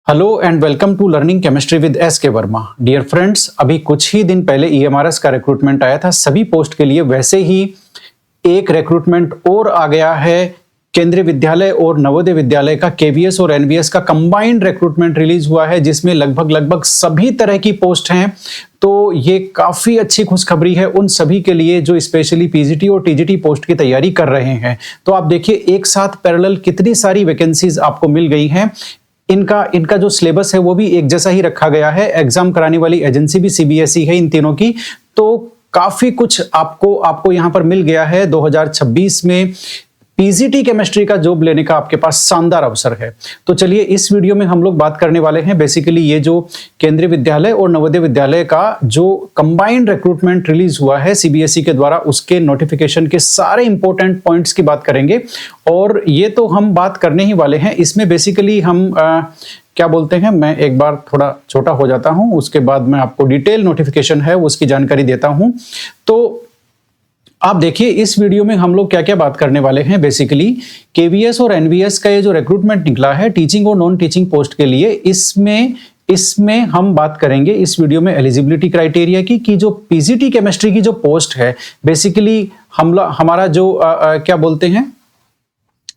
Hello and welcome to learning chemistry with S K Verma. Dear friends, अभी कुछ ही दिन पहले ईएमआरएस का रिक्रूटमेंट आया था सभी पोस्ट के लिए। वैसे ही एक रिक्रूटमेंट और आ गया है केंद्रीय विद्यालय और नवोदय विद्यालय का। केवीएस और एनवीएस का कंबाइंड रिक्रूटमेंट रिलीज हुआ है जिसमें लगभग सभी तरह की पोस्ट हैं। तो ये काफी अच्छी खुशखबरी है उन सभी के लिए जो स्पेशली पीजीटी और टीजीटी पोस्ट की तैयारी कर रहे हैं। तो आप देखिए एक साथ पैरेलल कितनी सारी वैकेंसीज आपको मिल गई हैं। इनका जो सिलेबस है वो भी एक जैसा ही रखा गया है। एग्जाम कराने वाली एजेंसी भी सीबीएसई है इन तीनों की। तो काफी कुछ आपको यहां पर मिल गया है। 2026 में पीजीटी केमिस्ट्री का जॉब लेने का आपके पास शानदार अवसर है। तो चलिए इस वीडियो में हम लोग बात करने वाले हैं बेसिकली ये जो केंद्रीय विद्यालय और नवोदय विद्यालय का जो कंबाइंड रिक्रूटमेंट रिलीज हुआ है सीबीएसई के द्वारा, उसके नोटिफिकेशन के सारे इंपॉर्टेंट पॉइंट्स की बात करेंगे। और ये तो हम बात करने ही वाले हैं। इसमें बेसिकली हम क्या बोलते हैं, मैं एक बार थोड़ा छोटा हो जाता हूं, उसके बाद मैं आपको डिटेल नोटिफिकेशन है उसकी जानकारी देता हूं। तो आप देखिए इस वीडियो में हम लोग क्या क्या बात करने वाले हैं। बेसिकली केवीएस और एनवीएस का ये जो रिक्रूटमेंट निकला है टीचिंग और नॉन टीचिंग पोस्ट के लिए, इसमें हम बात करेंगे इस वीडियो में एलिजिबिलिटी क्राइटेरिया की कि जो पीजीटी केमिस्ट्री की जो पोस्ट है बेसिकली हमारा जो क्या बोलते हैं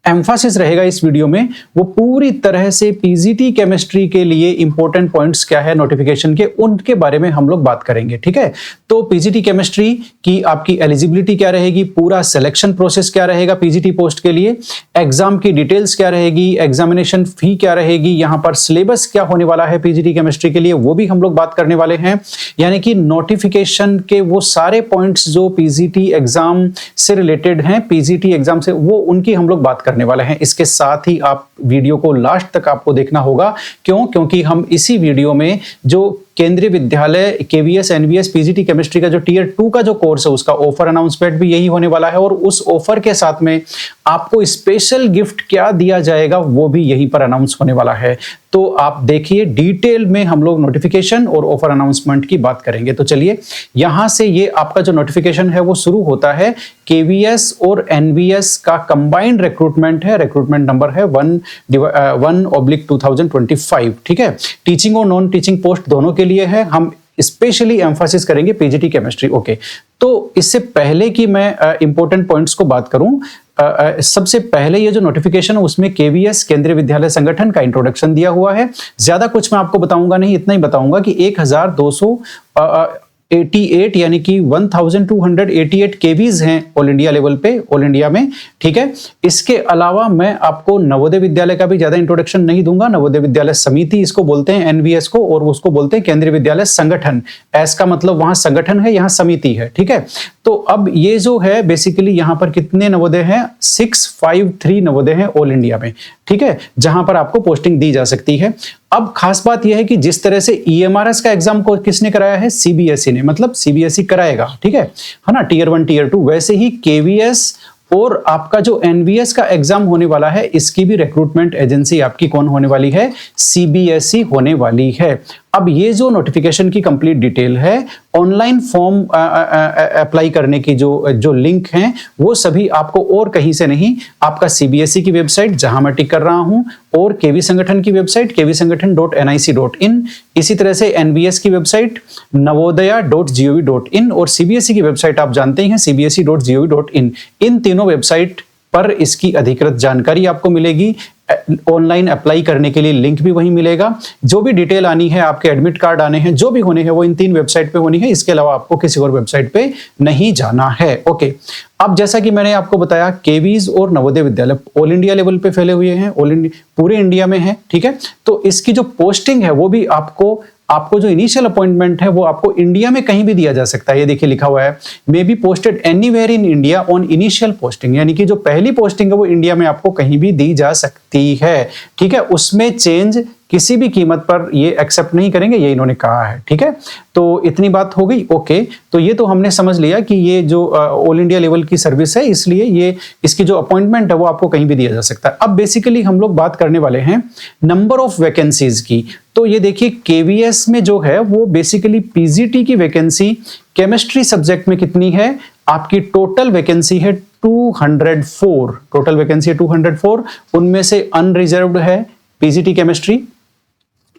एम्फासिस रहेगा इस वीडियो में, वो पूरी तरह से पीजीटी केमिस्ट्री के लिए इंपॉर्टेंट पॉइंट्स क्या है नोटिफिकेशन के, उनके बारे में हम लोग बात करेंगे। ठीक है, तो पीजीटी केमिस्ट्री की आपकी एलिजिबिलिटी क्या रहेगी, पूरा सिलेक्शन प्रोसेस क्या रहेगा पीजीटी पोस्ट के लिए, एग्जाम की डिटेल्स क्या रहेगी, एग्जामिनेशन फी क्या रहेगी, यहां पर सिलेबस क्या होने वाला है पीजीटी केमिस्ट्री के लिए, वो भी हम लोग बात करने वाले हैं। यानी कि नोटिफिकेशन के वो सारे पॉइंट्स जो पीजीटी एग्जाम से रिलेटेड हैं, पीजीटी एग्जाम से, वो उनकी हम लोग बात करने वाले हैं। इसके साथ ही आप वीडियो को लास्ट तक आपको देखना होगा। क्योंकि हम इसी वीडियो में जो केंद्रीय विद्यालय केवीएस एनवीएस पीजीटी केमिस्ट्री का जो टियर 2 का जो कोर्स है उसका ऑफर अनाउंसमेंट भी यही होने वाला है। और उस ऑफर के साथ में आपको स्पेशल गिफ्ट क्या दिया जाएगा वो भी यहीं पर अनाउंस होने वाला है। तो आप देखिए डिटेल में हम लोग नोटिफिकेशन और ऑफर अनाउंसमेंट की बात करेंगे। तो चलिए यहां से ये आपका जो नोटिफिकेशन है वो शुरू होता है। केवीएस और एनवीएस का कंबाइंड रिक्रूटमेंट है, रिक्रूटमेंट नंबर है 1/2025। ठीक है, टीचिंग और नॉन टीचिंग पोस्ट दोनों के लिए है। हम स्पेशली एम्फासिस करेंगे पीजीटी केमिस्ट्री। ओके, तो इससे पहले कि मैं इंपॉर्टेंट पॉइंट्स को बात करूं, सबसे पहले ये जो नोटिफिकेशन है उसमें केवीएस केंद्रीय विद्यालय संगठन का इंट्रोडक्शन दिया हुआ है। ज्यादा कुछ मैं आपको बताऊंगा नहीं, इतना ही बताऊंगा कि 1288 यानी कि 1288 केवीज हैं ऑल इंडिया लेवल पे, ऑल इंडिया में। ठीक है, इसके अलावा मैं आपको नवोदय विद्यालय का भी ज्यादा इंट्रोडक्शन नहीं दूंगा। नवोदय विद्यालय समिति इसको बोलते हैं एनवीएस को, और उसको बोलते हैं केंद्रीय विद्यालय संगठन। एस का मतलब वहां संगठन है, यहां समिति है। ठीक है, तो अब ये जो है बेसिकली यहां पर कितने नवोदय हैं, 653 नवोदय हैं ऑल इंडिया में। ठीक है, जहां पर आपको पोस्टिंग दी जा सकती है। अब खास बात यह है कि जिस तरह से ईएमआरएस का एग्जाम को किसने कराया है, सीबीएसई ने, मतलब सीबीएसई कराएगा। ठीक है ना, टियर 1 टियर 2, वैसे ही केवीएस और आपका जो एनवीएस का एग्जाम होने वाला है इसकी भी रिक्रूटमेंट एजेंसी आपकी कौन होने वाली है, सीबीएसई होने वाली है। अब ये जो नोटिफिकेशन की कंप्लीट डिटेल है, ऑनलाइन फॉर्म अप्लाई करने की जो लिंक हैं वो सभी आपको और कहीं से नहीं, आपका सीबीएसई की वेबसाइट जहां मैं टिक कर रहा हूं, और केवी संगठन की वेबसाइट kvsangathan.nic.in, इसी तरह से एनवीएस की वेबसाइट navodaya.gov.in, और सीबीएसई की वेबसाइट आप जानते ही हैं cbse.gov.in। इन तीनों वेबसाइट पर इसकी अधिकृत जानकारी आपको मिलेगी। ऑनलाइन अप्लाई करने के लिए लिंक भी वहीं मिलेगा। जो भी डिटेल आनी है, आपके एडमिट कार्ड आने हैं, जो भी होने हैं वो इन 3 वेबसाइट पे होनी है। इसके अलावा आपको किसी और वेबसाइट पे नहीं जाना है। ओके, अब जैसा कि मैंने आपको बताया केवीज और Navodaya Vidyalaya all India level पे फैले हुए हैं, पूरे इंडिया में है। ठीक है, तो इसकी जो पोस्टिंग है वो भी आपको जो इनिशियल अपॉइंटमेंट है वो आपको इंडिया में कहीं भी दिया जा सकता है। ये देखिए लिखा हुआ है may be posted anywhere in India on initial posting, यानी कि जो पहली पोस्टिंग है वो इंडिया में आपको कहीं भी दी जा सकती है। ठीक है, उसमें चेंज किसी भी कीमत पर ये एक्सेप्ट नहीं करेंगे, ये इन्होंने कहा है। ठीक है, तो इतनी बात हो गई। ओके, तो ये तो हमने समझ लिया कि ये जो ऑल इंडिया लेवल की सर्विस है, इसलिए ये इसकी जो अपॉइंटमेंट है वो आपको कहीं भी दिया जा सकता है। अब बेसिकली हम लोग बात करने वाले हैं नंबर ऑफ वैकेंसीज की। तो ये देखिए केवीएस में जो है वो बेसिकली पीजीटी की वैकेंसी केमिस्ट्री सब्जेक्ट में कितनी है, आपकी टोटल वैकेंसी है 204, टोटल वैकेंसी है 204, उनमें से अनरिजर्व्ड है पीजीटी केमिस्ट्री,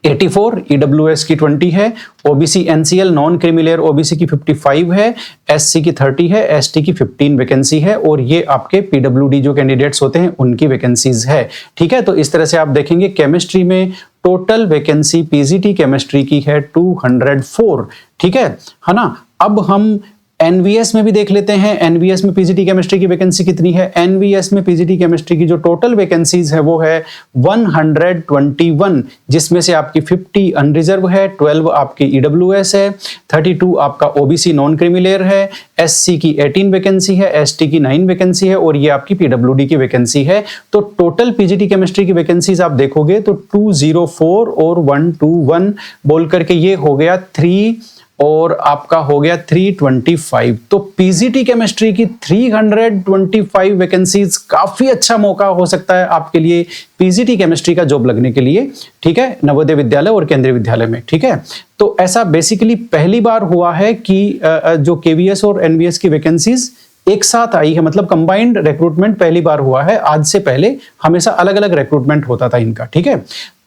84, ईडब्ल्यूएस की 20 है, OBC NCL non creamy layer OBC की 55 है, एससी की 30 है, एसटी की 15 वैकेंसी है और ये आपके पीडब्ल्यूडी जो कैंडिडेट्स होते हैं उनकी वैकेंसीज है। ठीक है, तो इस तरह से आप देखेंगे केमिस्ट्री में टोटल वैकेंसी पीजीटी केमिस्ट्री की है 204। ठीक है ना। अब हम एनवीएस में भी देख लेते हैं, एनवीएस में पीजीटी केमिस्ट्री की वैकेंसी कितनी है। एनवीएस में पीजीटी केमिस्ट्री की जो टोटल वैकेंसीज है वो है 121, जिसमें से आपकी 50 अनरिजर्व है, 12 आपकी ईडब्ल्यूएस है, 32 आपका ओबीसी नॉन क्रीमी लेयर है, एससी की 18 वैकेंसी है, एसटी की 9 वैकेंसी है और ये आपकी पीडब्ल्यूडी की वैकेंसी है। तो टोटल पीजीटी केमिस्ट्री की वैकेंसीज आप देखोगे तो 204 और 121 बोल करके ये हो गया 3 और आपका हो गया 325। तो पीजीटी केमिस्ट्री की 325 वैकेंसीज काफी अच्छा मौका हो सकता है आपके लिए पीजीटी केमिस्ट्री का जॉब लगने के लिए। ठीक है, नवोदय विद्यालय और केंद्रीय विद्यालय में। ठीक है, तो ऐसा बेसिकली पहली बार हुआ है कि जो केवीएस और एनवीएस की वैकेंसीज एक साथ आई है, मतलब कंबाइंड रिक्रूटमेंट पहली बार हुआ है। आज से पहले हमेशा अलग अलग रिक्रूटमेंट होता था इनका। ठीक है,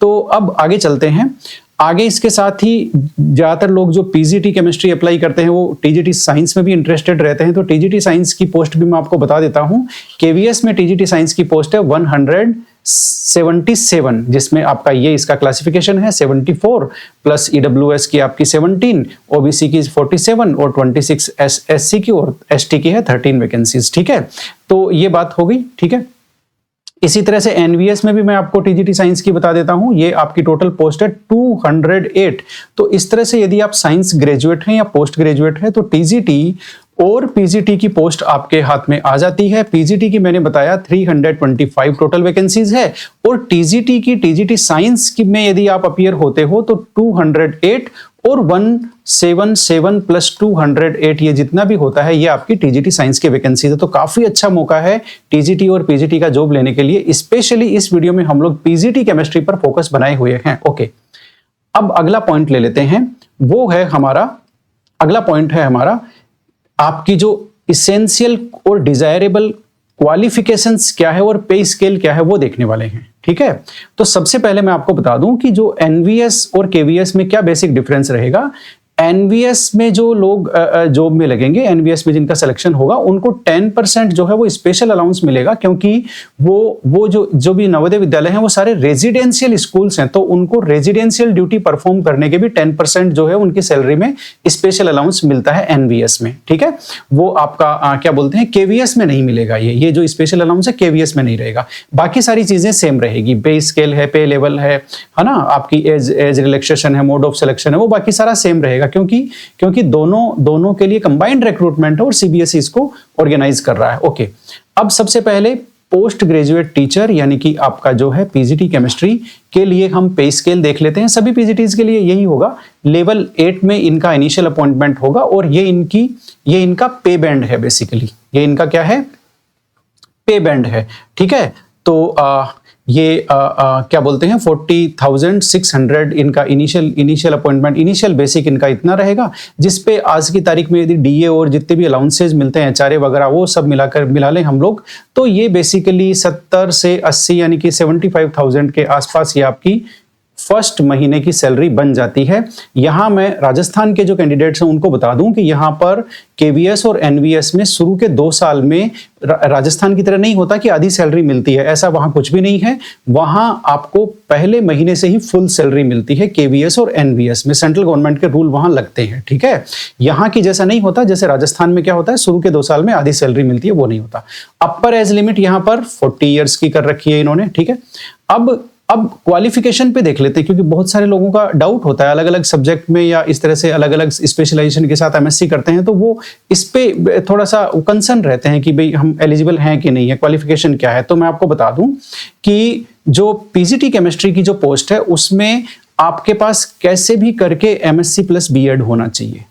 तो अब आगे चलते हैं। आगे इसके साथ ही ज्यादातर लोग जो पीजीटी केमिस्ट्री अप्लाई करते हैं वो टीजीटी साइंस में भी इंटरेस्टेड रहते हैं। तो टीजीटी साइंस की पोस्ट भी मैं आपको बता देता हूं। केवीएस में टीजीटी साइंस की पोस्ट है 177, जिसमें आपका ये इसका क्लासिफिकेशन है 74 प्लस ईडब्ल्यूएस की आपकी 17, ओबीसी की 47 और 26 एससी की और एसटी की है 13 वैकेंसीज। ठीक है, तो ये बात हो गई। ठीक है, इसी तरह से एनवीएस में भी मैं आपको टीजीटी साइंस की बता देता हूं। ये आपकी टोटल पोस्ट है 208। तो इस तरह से यदि आप साइंस ग्रेजुएट हैं या पोस्ट ग्रेजुएट हैं तो टीजीटी और पीजीटी की पोस्ट आपके हाथ में आ जाती है। पीजीटी की मैंने बताया 325 टोटल वैकेंसीज है और टीजीटी की टीजीटी साइंस की में यदि आप अपीयर होते हो तो 208 और 177 प्लस 208 ये जितना भी होता है ये आपकी टीजीटी साइंस की वैकेंसी है। तो काफी अच्छा मौका है टीजीटी और पीजीटी का जॉब लेने के लिए। स्पेशली इस वीडियो में हम लोग पीजीटी केमिस्ट्री पर फोकस बनाए हुए हैं। ओके, अब अगला पॉइंट ले लेते हैं। वो है हमारा अगला पॉइंट है हमारा आपकी जो इसेंशियल और डिजायरेबल क्वालिफिकेशंस क्या है और पे स्केल क्या है वो देखने वाले हैं। ठीक है, तो सबसे पहले मैं आपको बता दूं कि जो एनवीएस और केवीएस में क्या बेसिक डिफरेंस रहेगा। एनवीएस में जो लोग जॉब में लगेंगे, एनवीएस में जिनका सिलेक्शन होगा उनको 10% जो है वो स्पेशल अलाउंस मिलेगा, क्योंकि वो जो भी नवोदय विद्यालय हैं वो सारे रेजिडेंशियल स्कूल्स हैं। तो उनको रेजिडेंशियल ड्यूटी परफॉर्म करने के भी 10% जो है उनकी सैलरी में स्पेशल अलाउंस मिलता है एनवीएस में। ठीक है, वो आपका क्या बोलते हैं केवीएस में नहीं मिलेगा। ये जो स्पेशल अलाउंस है केवीएस में नहीं रहेगा। बाकी सारी चीजें सेम रहेगी, पे स्केल है, पे लेवल है ना, आपकी एज रिलैक्सेशन है, मोड ऑफ सिलेक्शन है, वो बाकी सारा सेम रहेगा, क्योंकि दोनों के लिए कंबाइंड रिक्रूटमेंट है और सीबीएसई इसको ऑर्गेनाइज कर रहा है। ओके, अब सबसे पहले पोस्ट ग्रेजुएट टीचर यानी कि आपका जो है पीजीटी केमिस्ट्री के लिए हम पे स्केल देख लेते हैं। सभी पीजीटीज के लिए यही होगा। लेवल 8 में इनका इनिशियल अपॉइंटमेंट होगा और ये इनका पे बैंड है। बेसिकली ये इनका क्या है, पे बैंड है। ठीक है, तो ये क्या बोलते हैं 40,600 इनका इनिशियल अपॉइंटमेंट, इनिशियल बेसिक इनका इतना रहेगा, जिसपे आज की तारीख में यदि डीए और जितने भी अलाउंसेज मिलते हैं एचआरए वगैरह वो सब मिला लें हम लोग, तो ये बेसिकली 70 से 80 यानी कि 75,000 के आसपास ये आपकी फर्स्ट महीने की सैलरी बन जाती है। यहां मैं राजस्थान के जो कैंडिडेट्स हैं उनको बता दूं कि यहां पर केवीएस और एनवीएस में शुरू के 2 साल में राजस्थान की तरह नहीं होता कि आधी सैलरी मिलती है, ऐसा वहां कुछ भी नहीं है। वहां आपको पहले महीने से ही फुल सैलरी मिलती है केवीएस और एनवीएस में। सेंट्रल गवर्नमेंट के रूल वहां लगते हैं। ठीक है, यहां की जैसा नहीं होता, जैसे राजस्थान में क्या होता है शुरू के 2 साल में आधी सैलरी मिलती है, वो नहीं होता। अपर एज लिमिट यहां पर 40 ईयर्स की कर रखी है इन्होंने। ठीक है, अब क्वालिफिकेशन पे देख लेते हैं, क्योंकि बहुत सारे लोगों का डाउट होता है अलग अलग सब्जेक्ट में या इस तरह से अलग अलग स्पेशलाइजेशन के साथ एमएससी करते हैं तो वो इस पे थोड़ा सा कंसर्न रहते हैं कि भाई हम एलिजिबल हैं कि नहीं है, क्वालिफिकेशन क्या है। तो मैं आपको बता दूं कि जो पीजीटी केमिस्ट्री की जो पोस्ट है उसमें आपके पास कैसे भी करके एमएससी प्लस बीएड होना चाहिए,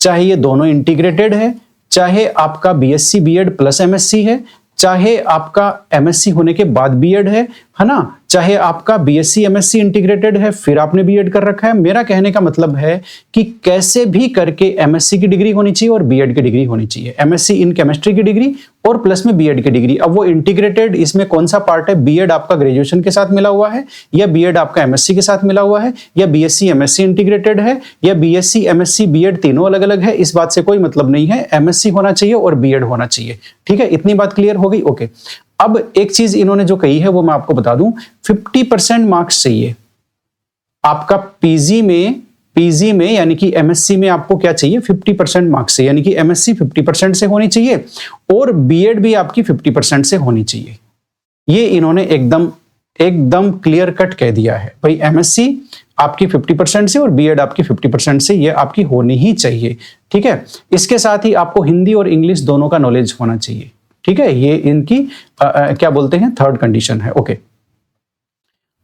चाहे ये दोनों इंटीग्रेटेड है, चाहे आपका बीएससी बीएड प्लस एमएससी है, चाहे आपका एमएससी होने के बाद बीएड है ना, चाहे आपका बीएससी एमएससी इंटीग्रेटेड है फिर आपने बीएड कर रखा है। मेरा कहने का मतलब है कि कैसे भी करके एमएससी की डिग्री होनी चाहिए और बीएड की डिग्री होनी चाहिए। एमएससी इन केमिस्ट्री की डिग्री और प्लस में बीएड की डिग्री। अब वो इंटीग्रेटेड इसमें कौन सा पार्ट है, बीएड आपका ग्रेजुएशन के साथ मिला हुआ है या बीएड आपका एमएससी के साथ मिला हुआ है या बीएससी एमएससी इंटीग्रेटेड है या बीएससी एमएससी बीएड तीनों अलग अलग है, इस बात से कोई मतलब नहीं है। एमएससी होना चाहिए और बीएड होना चाहिए। ठीक है, इतनी बात क्लियर हो गई। ओके, अब एक चीज इन्होंने जो कही है वो मैं आपको बता दूं, 50% मार्क्स चाहिए आपका पीजी में यानी कि एमएससी में आपको क्या चाहिए, 50% मार्क्स से, यानी कि एमएससी 50% से होनी चाहिए और बीएड भी आपकी 50% से होनी चाहिए। ये इन्होंने एकदम क्लियर कट कह दिया है भाई, एमएससी आपकी 50% से और बीएड आपकी 50% से, ये आपकी होनी ही चाहिए। ठीक है, इसके साथ ही आपको हिंदी और इंग्लिश दोनों का नॉलेज होना चाहिए। ठीक है, ये इनकी क्या बोलते हैं, थर्ड कंडीशन है। ओके,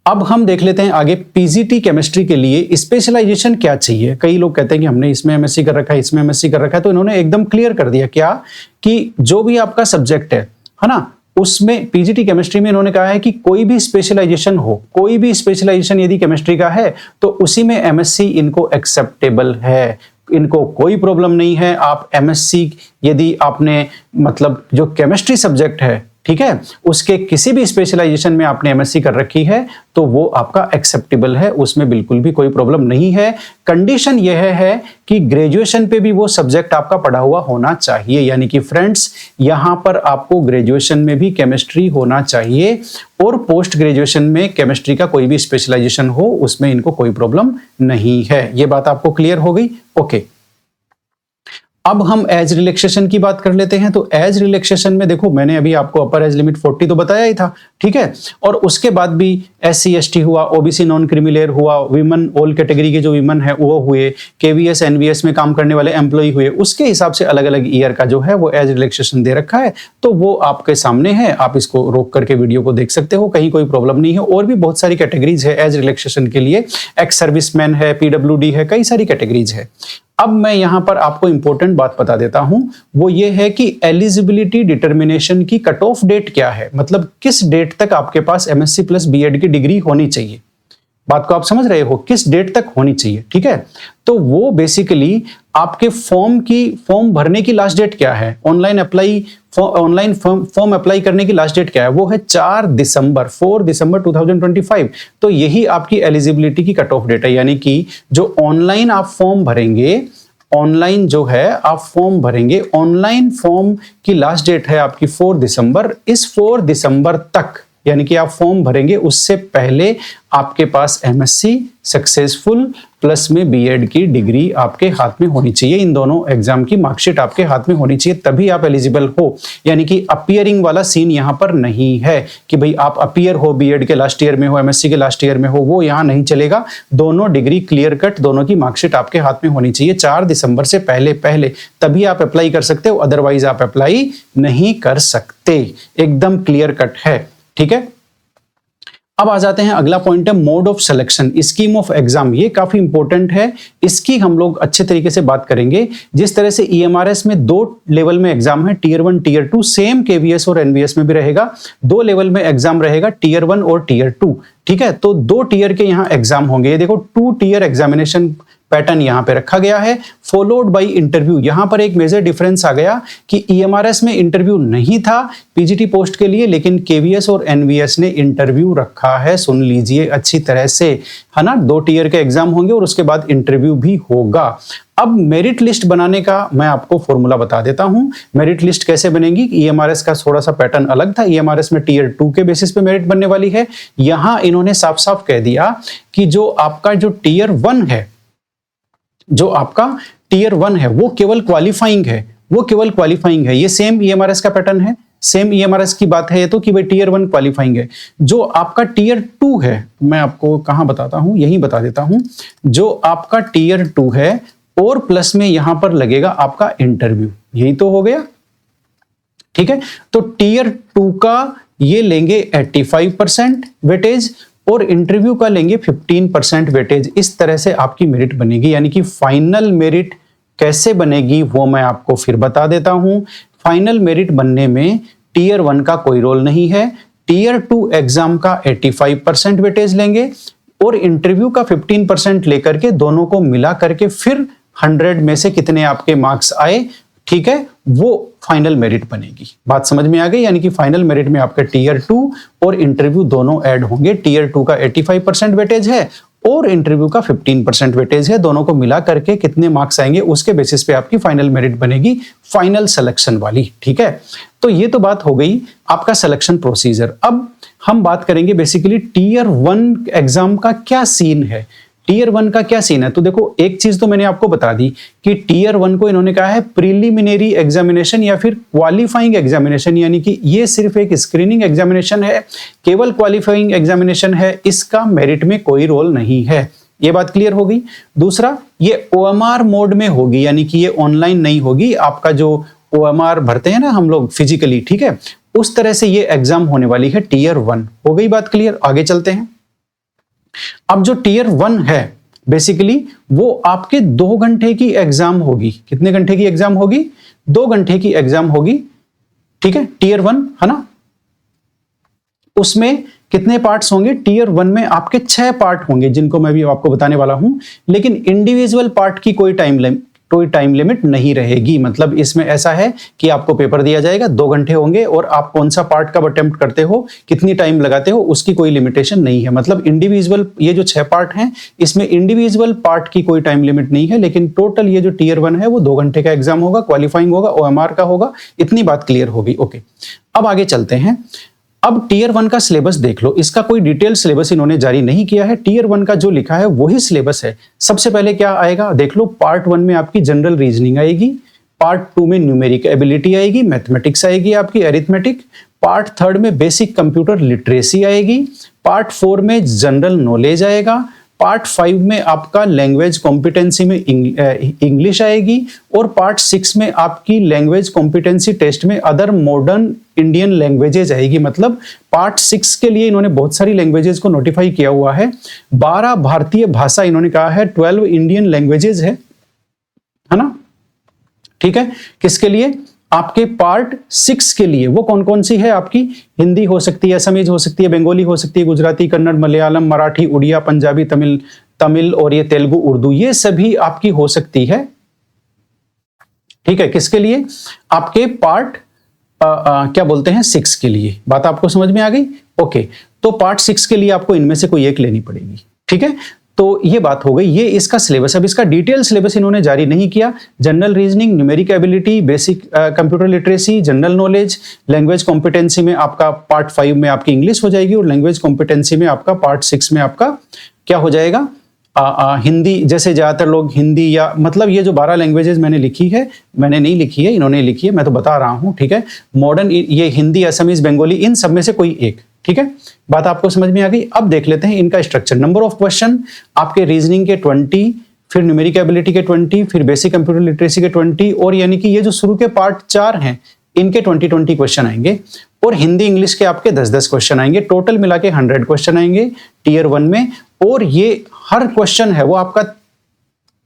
अब हम देख लेते हैं आगे पीजीटी केमिस्ट्री के लिए स्पेशलाइजेशन क्या चाहिए। कई लोग कहते हैं कि हमने इसमें एमएससी कर रखा है, इसमें एमएससी कर रखा है, तो इन्होंने एकदम क्लियर कर दिया क्या कि जो भी आपका सब्जेक्ट है ना, उसमें पीजीटी केमिस्ट्री में इन्होंने कहा है कि कोई भी स्पेशलाइजेशन हो, कोई भी स्पेशलाइजेशन यदि केमिस्ट्री का है तो उसी में एमएससी इनको एक्सेप्टेबल है, इनको कोई प्रॉब्लम नहीं है। आप एमएससी यदि आपने मतलब जो केमिस्ट्री सब्जेक्ट है, ठीक है, उसके किसी भी स्पेशलाइजेशन में आपने एमएससी कर रखी है तो वो आपका एक्सेप्टेबल है, उसमें बिल्कुल भी कोई प्रॉब्लम नहीं है। कंडीशन यह है कि ग्रेजुएशन पे भी वो सब्जेक्ट आपका पढ़ा हुआ होना चाहिए, यानी कि फ्रेंड्स यहां पर आपको ग्रेजुएशन में भी केमिस्ट्री होना चाहिए और पोस्ट ग्रेजुएशन में केमिस्ट्री का कोई भी स्पेशलाइजेशन हो उसमें इनको कोई प्रॉब्लम नहीं है। ये बात आपको क्लियर हो गई। ओके, अब हम एज रिलैक्सेशन की बात कर लेते हैं। तो एज रिलैक्सेशन में देखो, मैंने अभी आपको अपर एज लिमिट 40 तो बताया ही था, ठीक है, और उसके बाद भी SC ST हुआ, ओबीसी नॉन क्रीमी हुआ, विमेन ऑल कैटेगरी के जो विमेन है वो हुए, KVS NVS में काम करने वाले एम्प्लॉय हुए, उसके हिसाब से अलग अलग ईयर का जो है वो एज रिलैक्सेशन दे रखा है। तो वो आपके सामने है, आप इसको रोक करके वीडियो को देख सकते हो, कहीं कोई प्रॉब्लम नहीं है। और भी बहुत सारी कैटेगरीज है एज रिलैक्सेशन के लिए, एक्स सर्विसमैन है, PWD है, कई सारी कैटेगरीज है। अब मैं यहां पर आपको इंपॉर्टेंट बात बता देता हूं, वो ये है कि एलिजिबिलिटी डिटर्मिनेशन की कट ऑफ डेट क्या है, मतलब किस डेट तक आपके पास एमएससी प्लस बीएड की डिग्री होनी चाहिए। बात को आप समझ रहे हो, किस डेट तक होनी चाहिए। ठीक है, तो वो बेसिकली आपके फॉर्म भरने की लास्ट डेट क्या है, ऑनलाइन फॉर्म अप्लाई करने की लास्ट डेट क्या है, वो है 4 दिसंबर 2025। तो यही आपकी एलिजिबिलिटी की कट ऑफ डेट है, यानी कि जो ऑनलाइन आप फॉर्म भरेंगे, ऑनलाइन जो है आप फॉर्म भरेंगे, ऑनलाइन फॉर्म की लास्ट डेट है आपकी 4 दिसंबर। इस 4 दिसंबर तक यानी कि आप फॉर्म भरेंगे उससे पहले आपके पास एमएससी सक्सेसफुल प्लस में बीएड की डिग्री आपके हाथ में होनी चाहिए। इन दोनों एग्जाम की मार्कशीट आपके हाथ में होनी चाहिए, तभी आप एलिजिबल हो। यानी कि अपीयरिंग वाला सीन यहां पर नहीं है कि भाई आप अपीयर हो, बीएड के लास्ट ईयर में हो, एमएससी के लास्ट ईयर में हो, वो यहां नहीं चलेगा। दोनों डिग्री क्लियर कट, दोनों की मार्कशीट आपके हाथ में होनी चाहिए 4 दिसंबर से पहले तभी आप अप्लाई कर सकते हो, अदरवाइज आप अप्लाई नहीं कर सकते। एकदम क्लियर कट है। ठीक है, अब आ जाते हैं, अगला पॉइंट है mode of selection, scheme of exam. ये काफी इंपॉर्टेंट है, इसकी हम लोग अच्छे तरीके से बात करेंगे। जिस तरह से EMRS में 2 लेवल में एग्जाम है, टियर 1 टियर 2, सेम KVS और NVS में भी रहेगा, 2 लेवल में एग्जाम रहेगा, टियर 1 और टियर 2। ठीक है, तो 2 टियर के यहाँ एग्जाम होंगे। ये देखो 2 टियर एग्जामिनेशन पैटर्न यहां पे रखा गया है, फॉलोड बाय इंटरव्यू। यहां पर एक मेजर डिफरेंस आ गया कि EMRS में इंटरव्यू नहीं था पीजीटी पोस्ट के लिए, लेकिन KVS और NVS ने इंटरव्यू रखा है। सुन लीजिए अच्छी तरह से, है ना, 2 टियर के एग्जाम होंगे और उसके बाद इंटरव्यू भी होगा। अब मेरिट लिस्ट बनाने का मैं आपको फॉर्मूला बता देता हूं। मेरिट लिस्ट कैसे बनेगी, EMRS का थोड़ा सा पैटर्न अलग था, EMRS में टियर 2 के बेसिस पे मेरिट बनने वाली है। यहां इन्होंने साफ साफ कह दिया कि जो आपका जो टियर 1 है, जो आपका टियर 1 है वो केवल क्वालिफाइंग है, ये सेम EMRS का पैटर्न है, सेम EMRS की बात है ये तो, कि भाई टियर 1 क्वालिफाइंग है। जो आपका टियर 2 है, मैं आपको कहां बताता हूं, यही बता देता हूं, जो आपका टियर 2 है और प्लस में यहां पर लगेगा आपका इंटरव्यू, यही तो हो गया। ठीक है, तो टियर 2 का ये लेंगे 85% वेटेज और इंटरव्यू का लेंगे 15% वेटेज। इस तरह से आपकी मेरिट बनेगी, यानी कि फाइनल मेरिट कैसे बनेगी वो मैं आपको फिर बता देता हूं। फाइनल मेरिट बनने में टियर 1 का कोई रोल नहीं है, टीयर 2 एग्जाम का 85% वेटेज लेंगे और इंटरव्यू का 15% लेकर के दोनों को मिला करके फिर 100 में से कितने आपके मार्क्स आए, ठीक है, वो फाइनल मेरिट बनेगी। बात समझ में आ गई? यानी कि फाइनल मेरिट में आपका टीयर 2 और इंटरव्यू दोनों ऐड होंगे। टीयर 2 का 85% वेटेज है और इंटरव्यू का 15% वेटेज है, दोनों को मिला करके कितने मार्क्स आएंगे उसके बेसिस पे आपकी फाइनल मेरिट बनेगी, फाइनल सिलेक्शन वाली, ठीक है। तो ये तो बात हो गई आपका सिलेक्शन प्रोसीजर। अब हम बात करेंगे बेसिकली टीयर 1 एग्जाम का क्या सीन है। टीयर 1 का क्या सीन है, तो देखो एक चीज तो मैंने आपको बता दी कि टीयर 1 को इन्होंने कहा है प्रीलिमिनरी एग्जामिनेशन या फिर क्वालिफाइंग एग्जामिनेशन, यानी कि ये सिर्फ एक स्क्रीनिंग एग्जामिनेशन है, केवल क्वालिफाइंग एग्जामिनेशन है, इसका मेरिट में कोई रोल नहीं है। ये बात क्लियर हो गई। दूसरा, ये OMR मोड में होगी, यानी कि ये ऑनलाइन नहीं होगी, आपका जो OMR भरते हैं ना हम लोग फिजिकली, ठीक है, उस तरह से ये एग्जाम होने वाली है। टीयर 1 हो गई बात क्लियर। आगे चलते हैं। अब जो टीयर 1 है बेसिकली वो आपके 2 घंटे की एग्जाम होगी। कितने घंटे की एग्जाम होगी? 2 घंटे की एग्जाम होगी, ठीक है, टीयर 1 है ना। उसमें कितने पार्ट्स होंगे? टीयर 1 में आपके 6 पार्ट होंगे जिनको मैं भी आपको बताने वाला हूं, लेकिन इंडिविजुअल पार्ट की कोई टाइम लिमिट नहीं रहेगी। मतलब इसमें ऐसा है कि आपको पेपर दिया जाएगा, 2 घंटे होंगे और आप कौन सा पार्ट कब अटेम्प्ट करते हो, कितनी टाइम लगाते हो, उसकी कोई लिमिटेशन नहीं है। मतलब इंडिविजुअल ये जो 6 पार्ट हैं इसमें इंडिविजुअल पार्ट की कोई टाइम लिमिट नहीं है, लेकिन टोटल ये जो टीयर 1 है वो 2 घंटे का एग्जाम होगा, क्वालिफाइंग होगा, OMR का होगा। इतनी बात क्लियर होगी। ओके, अब आगे चलते हैं। अब टीयर 1 का सिलेबस देख लो, इसका कोई डिटेल सिलेबस इन्होंने जारी नहीं किया है। टीयर 1 का जो लिखा है वही सिलेबस है। सबसे पहले क्या आएगा देख लो, पार्ट 1 में आपकी जनरल रीजनिंग आएगी, पार्ट 2 में न्यूमेरिक एबिलिटी आएगी, मैथमेटिक्स आएगी, आपकी अरिथमेटिक, पार्ट 3 में बेसिक कंप्यूटर लिटरेसी आएगी, पार्ट 4 में जनरल नॉलेज आएगा, पार्ट 5 में आपका लैंग्वेज कॉम्पिटेंसी में इंग्लिश आएगी और पार्ट 6 में आपकी लैंग्वेज कॉम्पिटेंसी टेस्ट में अदर मॉडर्न इंडियन लैंग्वेजेज आएगी। मतलब पार्ट 6 के लिए इन्होंने बहुत सारी लैंग्वेजेज को नोटिफाई किया हुआ है। 12 भारतीय भाषा इन्होंने कहा है, 12 इंडियन लैंग्वेजेज है ना, ठीक है। किसके लिए? आपके पार्ट 6 के लिए। वो कौन कौन सी है आपकी? हिंदी हो सकती है, असमीज हो सकती है, बंगाली हो सकती है, गुजराती, कन्नड़, मलयालम, मराठी, उड़िया, पंजाबी, तमिल और ये तेलुगु, उर्दू, ये सभी आपकी हो सकती है, ठीक है। किसके लिए? आपके पार्ट क्या बोलते हैं 6 के लिए। बात आपको समझ में आ गई? ओके, तो पार्ट 6 के लिए आपको इनमें से कोई एक लेनी पड़ेगी, ठीक है। तो ये बात हो गई, ये इसका सिलेबस। अब इसका डिटेल सिलेबस इन्होंने जारी नहीं किया। General reasoning, numeric ability, basic computer literacy, general knowledge, language competency में आपका पार्ट 5 में आपकी इंग्लिश हो जाएगी और लैंग्वेज कॉम्पिटेंसी में आपका पार्ट 6 में आपका क्या हो जाएगा? हिंदी। जैसे ज्यादातर लोग हिंदी या मतलब ये जो 12 लैंग्वेजेस मैंने लिखी है, मैंने नहीं लिखी है, इन्होंने लिखी है, मैं तो बता रहा हूं, ठीक है। मॉडर्न ये हिंदी, असमीज, बंगाली, इन सब में से कोई एक, ठीक है। बात आपको समझ में आ गई। अब देख लेते हैं इनका स्ट्रक्चर। नंबर ऑफ क्वेश्चन आपके रीजनिंग के 20, फिर न्यूमेरिक एबिलिटी के 20, फिर बेसिक कंप्यूटर लिटरेसी के 20, और यानी कि ये जो शुरू के पार्ट 4 हैं इनके 20 क्वेश्चन आएंगे, और हिंदी इंग्लिश के आपके 10 क्वेश्चन आएंगे। टोटल मिला के 100 क्वेश्चन आएंगे टीयर 1 में, और ये हर क्वेश्चन है वो आपका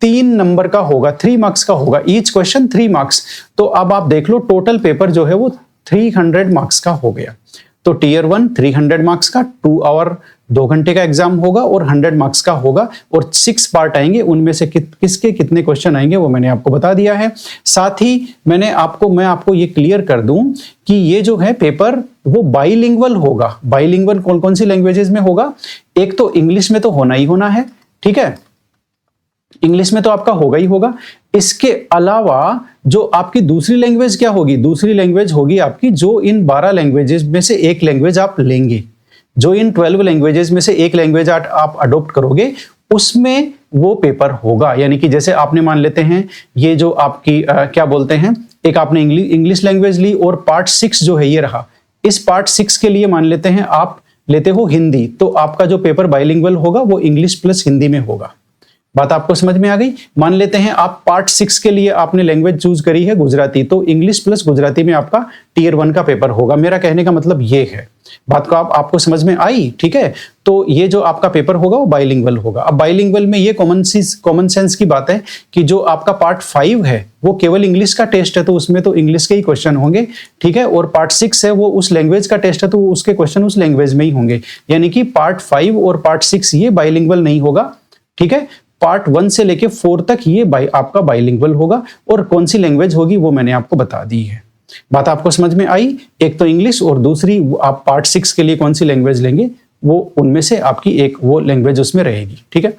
3 नंबर का होगा, 3 मार्क्स का होगा, ईच क्वेश्चन 3 मार्क्स। तो अब आप देख लो टोटल पेपर जो है वो 300 मार्क्स का हो गया। तो टीयर 1 300 मार्क्स का 2 आवर 2 घंटे का एग्जाम होगा और 100 मार्क्स का होगा, और 6 पार्ट आएंगे, उनमें से किसके कितने क्वेश्चन आएंगे वो मैंने आपको बता दिया है। साथ ही मैं आपको ये क्लियर कर दूं कि ये जो है पेपर वो बाइलिंगुअल होगा। बाइलिंगुअल कौन कौन सी लैंग्वेजेस में होगा? एक तो इंग्लिश में तो होना ही होना है, ठीक है, इंग्लिश में तो आपका होगा ही होगा। इसके अलावा जो आपकी दूसरी लैंग्वेज क्या होगी? दूसरी लैंग्वेज होगी आपकी जो इन 12 लैंग्वेजेस में से एक लैंग्वेज आप लेंगे, जो इन 12 लैंग्वेजेस में से एक लैंग्वेज आप अडॉप्ट करोगे, उसमें वो पेपर होगा। यानी कि जैसे आपने मान लेते हैं ये जो आपकी क्या बोलते हैं, एक आपने इंग्लिश लैंग्वेज ली और पार्ट 6 जो है ये रहा, इस पार्ट 6 के लिए मान लेते हैं आप लेते हो हिंदी, तो आपका जो पेपर बाइलिंगुअल होगा वो इंग्लिश प्लस हिंदी में होगा। बात आपको समझ में आ गई। मान लेते हैं आप पार्ट 6 के लिए आपने लैंग्वेज चूज करी है गुजराती, तो इंग्लिश प्लस गुजराती में आपका टियर 1 का पेपर होगा। मेरा कहने का मतलब ये है, बात को आपको समझ में आई, ठीक है। तो ये जो आपका पेपर होगा वो बाइलिंगुअल होगा। अब बाइलिंगुअल में ये कॉमन सेंस की बात है कि जो आपका पार्ट 5 है वो केवल इंग्लिश का टेस्ट है, तो उसमें तो इंग्लिश के ही क्वेश्चन होंगे, ठीक है। और पार्ट 6 है वो उस लैंग्वेज का टेस्ट है, तो उसके क्वेश्चन उस लैंग्वेज में ही होंगे। यानी कि पार्ट 5 और पार्ट 6 ये बाइलिंगुअल नहीं होगा, ठीक है। पार्ट 1 से लेके 4 तक ये आपका बाइलिंगुअल होगा, और कौन सी लैंग्वेज होगी वो मैंने आपको बता दी है। बात आपको समझ में आई। एक तो इंग्लिश, और दूसरी आप पार्ट 6 के लिए कौन सी लैंग्वेज लेंगे वो उनमें से आपकी एक वो लैंग्वेज उसमें रहेगी, ठीक है।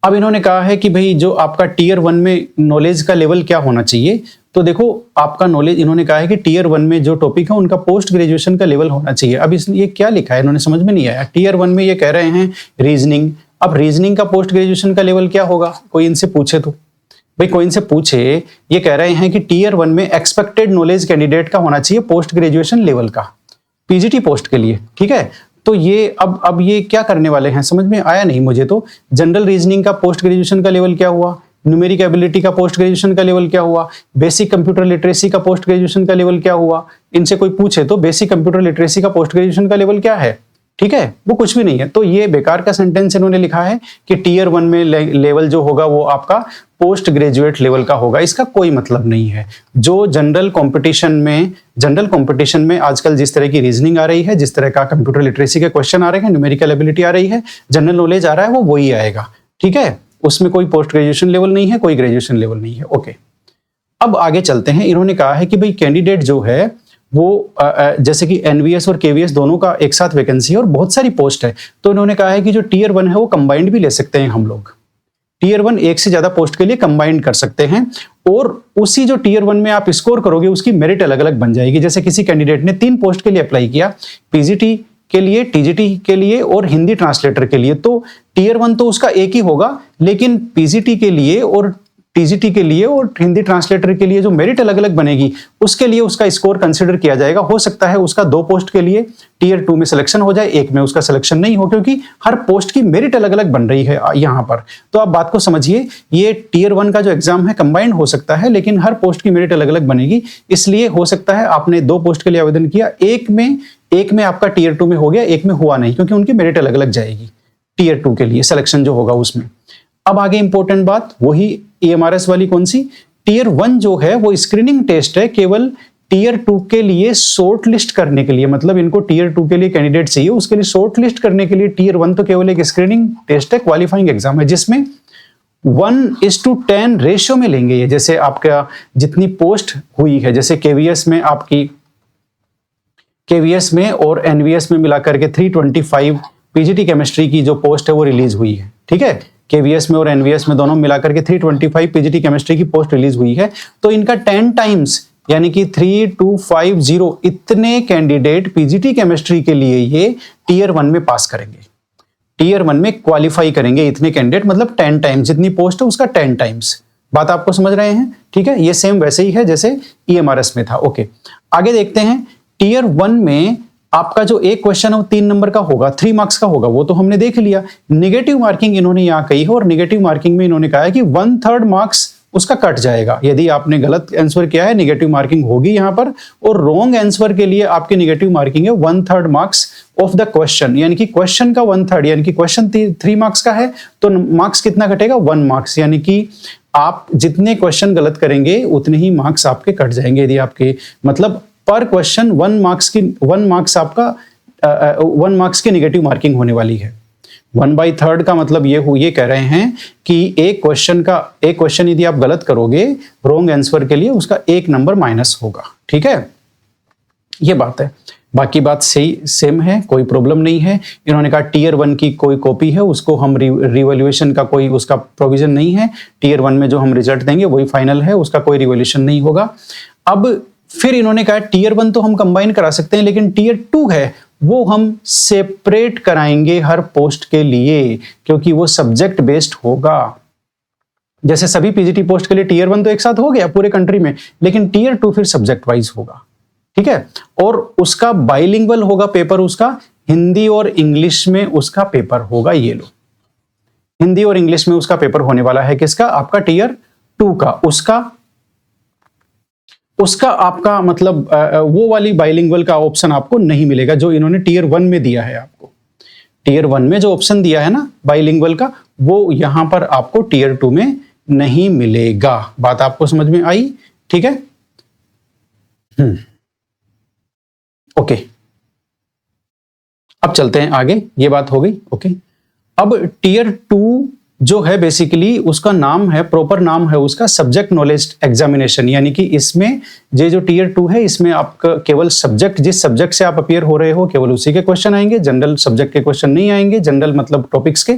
अब इन्होंने कहा है कि भाई जो आपका टियर 1 में नॉलेज का लेवल क्या होना चाहिए, तो देखो आपका नॉलेज, इन्होंने कहा है कि टियर 1 में जो टॉपिक है उनका पोस्ट ग्रेजुएशन का लेवल होना चाहिए। अब इसने ये क्या लिखा है इन्होंने समझ में नहीं आया। टियर 1 में ये कह रहे हैं रीजनिंग, अब रीजनिंग का पोस्ट ग्रेजुएशन का लेवल क्या होगा, कोई इनसे पूछे तो भाई, कोई इनसे पूछे, ये कह रहे हैं कि टियर 1 में एक्सपेक्टेड नॉलेज कैंडिडेट का होना चाहिए पोस्ट ग्रेजुएशन लेवल का, पीजीटी पोस्ट के लिए, ठीक है। तो ये अब ये क्या करने वाले हैं समझ में आया नहीं मुझे। तो जनरल रीजनिंग का पोस्ट ग्रेजुएशन का लेवल क्या हुआ, न्यूमेरिक एबिलिटी का पोस्ट ग्रेजुएशन का लेवल क्या हुआ, बेसिक कंप्यूटर लिटरेसी का पोस्ट ग्रेजुएशन का लेवल क्या हुआ। इनसे कोई पूछे तो बेसिक कंप्यूटर लिटरेसी का पोस्ट ग्रेजुएशन का लेवल क्या है, ठीक है, वो कुछ भी नहीं है। तो ये बेकार का सेंटेंस इन्होंने लिखा है कि टियर 1 में लेवल जो होगा वो आपका पोस्ट ग्रेजुएट लेवल का होगा। इसका कोई मतलब नहीं है। जो जनरल कंपटीशन में आजकल जिस तरह की रीजनिंग आ रही है, जिस तरह का कंप्यूटर लिटरेसी के क्वेश्चन आ रहे हैं, न्यूमेरिकल एबिलिटी आ रही है, जनरल नॉलेज आ रहा है, वो वही आएगा, ठीक है। उसमें कोई पोस्ट ग्रेजुएशन लेवल नहीं है, कोई ग्रेजुएशन लेवल नहीं है, ओके। अब आगे चलते हैं। इन्होंने कहा है कि भाई कैंडिडेट जो है वो जैसे कि एनवीएस और केवीएस दोनों का एक साथ वैकेंसी है और बहुत सारी पोस्ट है, तो इन्होंने कहा है कि जो टियर 1 है वो कंबाइंड भी ले सकते हैं हम लोग। टियर 1 एक से ज्यादा पोस्ट के लिए कंबाइंड कर सकते हैं, और उसी जो टियर 1 में आप स्कोर करोगे उसकी मेरिट अलग अलग बन जाएगी। जैसे किसी कैंडिडेट ने 3 पोस्ट के लिए अप्लाई किया, पीजीटी के लिए, टीजीटी के लिए और हिंदी ट्रांसलेटर के लिए, तो टियर 1 तो उसका एक ही होगा, लेकिन पीजीटी के लिए और टीजीटी के लिए और हिंदी ट्रांसलेटर के लिए जो मेरिट अलग अलग बनेगी उसके लिए उसका स्कोर कंसीडर किया जाएगा। हो सकता है उसका 2 पोस्ट के लिए टियर 2 में सिलेक्शन हो जाए, एक में उसका सिलेक्शन नहीं हो, क्योंकि हर पोस्ट की मेरिट अलग अलग बन रही है यहाँ पर। तो आप बात को समझिए, ये टियर 1 का जो एग्जाम है कंबाइंड हो सकता है, लेकिन हर पोस्ट की मेरिट अलग अलग बनेगी। इसलिए हो सकता है आपने 2 पोस्ट के लिए आवेदन किया, एक में आपका टियर 2 में हो गया, एक में हुआ नहीं, क्योंकि उनकी मेरिट अलग अलग जाएगी टियर 2 के लिए सिलेक्शन जो होगा उसमें। अब आगे इंपॉर्टेंट बात वही ईएमआरएस वाली, कौन सी, टियर 1 जो है वो स्क्रीनिंग टेस्ट है केवल टियर 2 के लिए शॉर्ट लिस्ट करने के लिए। मतलब इनको टियर 2 के लिए कैंडिडेट चाहिए, उसके लिए शॉर्ट लिस्ट करने के लिए टियर 1 तो केवल एक स्क्रीनिंग टेस्ट है, क्वालिफाइंग एग्जाम है, जिसमें 1:10 रेशियो में लेंगे ये। जैसे आपका जितनी पोस्ट हुई है, जैसे केवीएस में आपकी, केवीएस में और एनवीएस में मिलाकर के 325 पीजीटी केमिस्ट्री की जो पोस्ट है वो रिलीज हुई है, ठीक है। केवीएस में और एनवीएस में दोनों मिलाकर के 325 पीजीटी केमिस्ट्री की पोस्ट रिलीज हुई है, तो इनका 10 टाइम्स यानी कि 3250 इतने कैंडिडेट पीजीटी केमिस्ट्री के लिए ये टियर 1 में पास करेंगे, टियर 1 में क्वालिफाई करेंगे इतने कैंडिडेट, मतलब 10 टाइम्स जितनी पोस्ट है उसका 10 टाइम्स। बात आपको समझ रहे हैं, ठीक है। ये सेम वैसे ही है जैसे ईएमआरएस में था, ओके। आगे देखते हैं, टियर 1 में आपका जो एक क्वेश्चन है वो 3 नंबर का होगा, 3 मार्क्स का होगा, वो तो हमने देख लिया। नेगेटिव मार्किंग इन्होंने यहां कही है, और नेगेटिव मार्किंग में इन्होंने कहा है कि 1/3 मार्क्स उसका कट जाएगा। यदि आपने गलत आंसर किया है नेगेटिव मार्किंग होगी यहां पर, और रॉन्ग आंसर के लिए आपकी नेगेटिव मार्किंग है 1/3 मार्क्स ऑफ द क्वेश्चन, यानी कि क्वेश्चन का 1/3, यानी कि क्वेश्चन 3 मार्क्स का है तो मार्क्स कितना कटेगा, 1 मार्क्स, यानी कि आप जितने क्वेश्चन गलत करेंगे उतने ही मार्क्स आपके कट जाएंगे। यदि आपके मतलब पर क्वेश्चन 1 मार्क्स आपका 1 मार्क्स की नेगेटिव मार्किंग होने वाली है। 1/3 का मतलब ये कह रहे हैं कि एक क्वेश्चन यदि आप गलत करोगे रॉन्ग आंसर के लिए, उसका 1 नंबर माइनस होगा, ठीक है। ये बात है, बाकी बात सही सेम है, कोई प्रॉब्लम नहीं है। इन्होंने कहा टियर 1 की कोई कॉपी है उसको हम रिवैल्यूएशन का कोई उसका प्रोविजन नहीं है, टियर 1 में जो हम रिजल्ट देंगे वही फाइनल है, उसका कोई रिवैल्यूएशन नहीं होगा। अब फिर इन्होंने कहा टियर 1 तो हम कंबाइन करा सकते हैं, लेकिन टियर 2 है वो हम सेपरेट कराएंगे हर पोस्ट के लिए, क्योंकि वो सब्जेक्ट बेस्ड होगा। जैसे सभी पीजीटी पोस्ट के लिए टियर 1 तो एक साथ हो गया पूरे कंट्री में, लेकिन टियर 2 फिर सब्जेक्ट वाइज होगा, ठीक है। और उसका बाइलिंगुअल होगा पेपर, उसका हिंदी और इंग्लिश में उसका पेपर होगा। ये लो, हिंदी और इंग्लिश में उसका पेपर होने वाला है, किसका? आपका टीयर 2 का। उसका आपका मतलब वो वाली बाइलिंगुअल का ऑप्शन आपको नहीं मिलेगा जो इन्होंने टीयर 1 में दिया है आपको। टीयर 1 में जो ऑप्शन दिया है ना बाइलिंगुअल का, वो यहां पर आपको टीयर 2 में नहीं मिलेगा। बात आपको समझ में आई? ठीक है। ओके, अब चलते हैं आगे। ये बात हो गई। ओके, अब टीयर 2 जो है बेसिकली उसका नाम है, प्रॉपर नाम है उसका सब्जेक्ट नॉलेज एग्जामिनेशन, यानी कि इसमें ये जो टीयर 2 है इसमें आपका केवल सब्जेक्ट, जिस सब्जेक्ट से आप अपीयर हो रहे हो केवल उसी के क्वेश्चन आएंगे, जनरल सब्जेक्ट के क्वेश्चन नहीं आएंगे, जनरल मतलब टॉपिक्स के।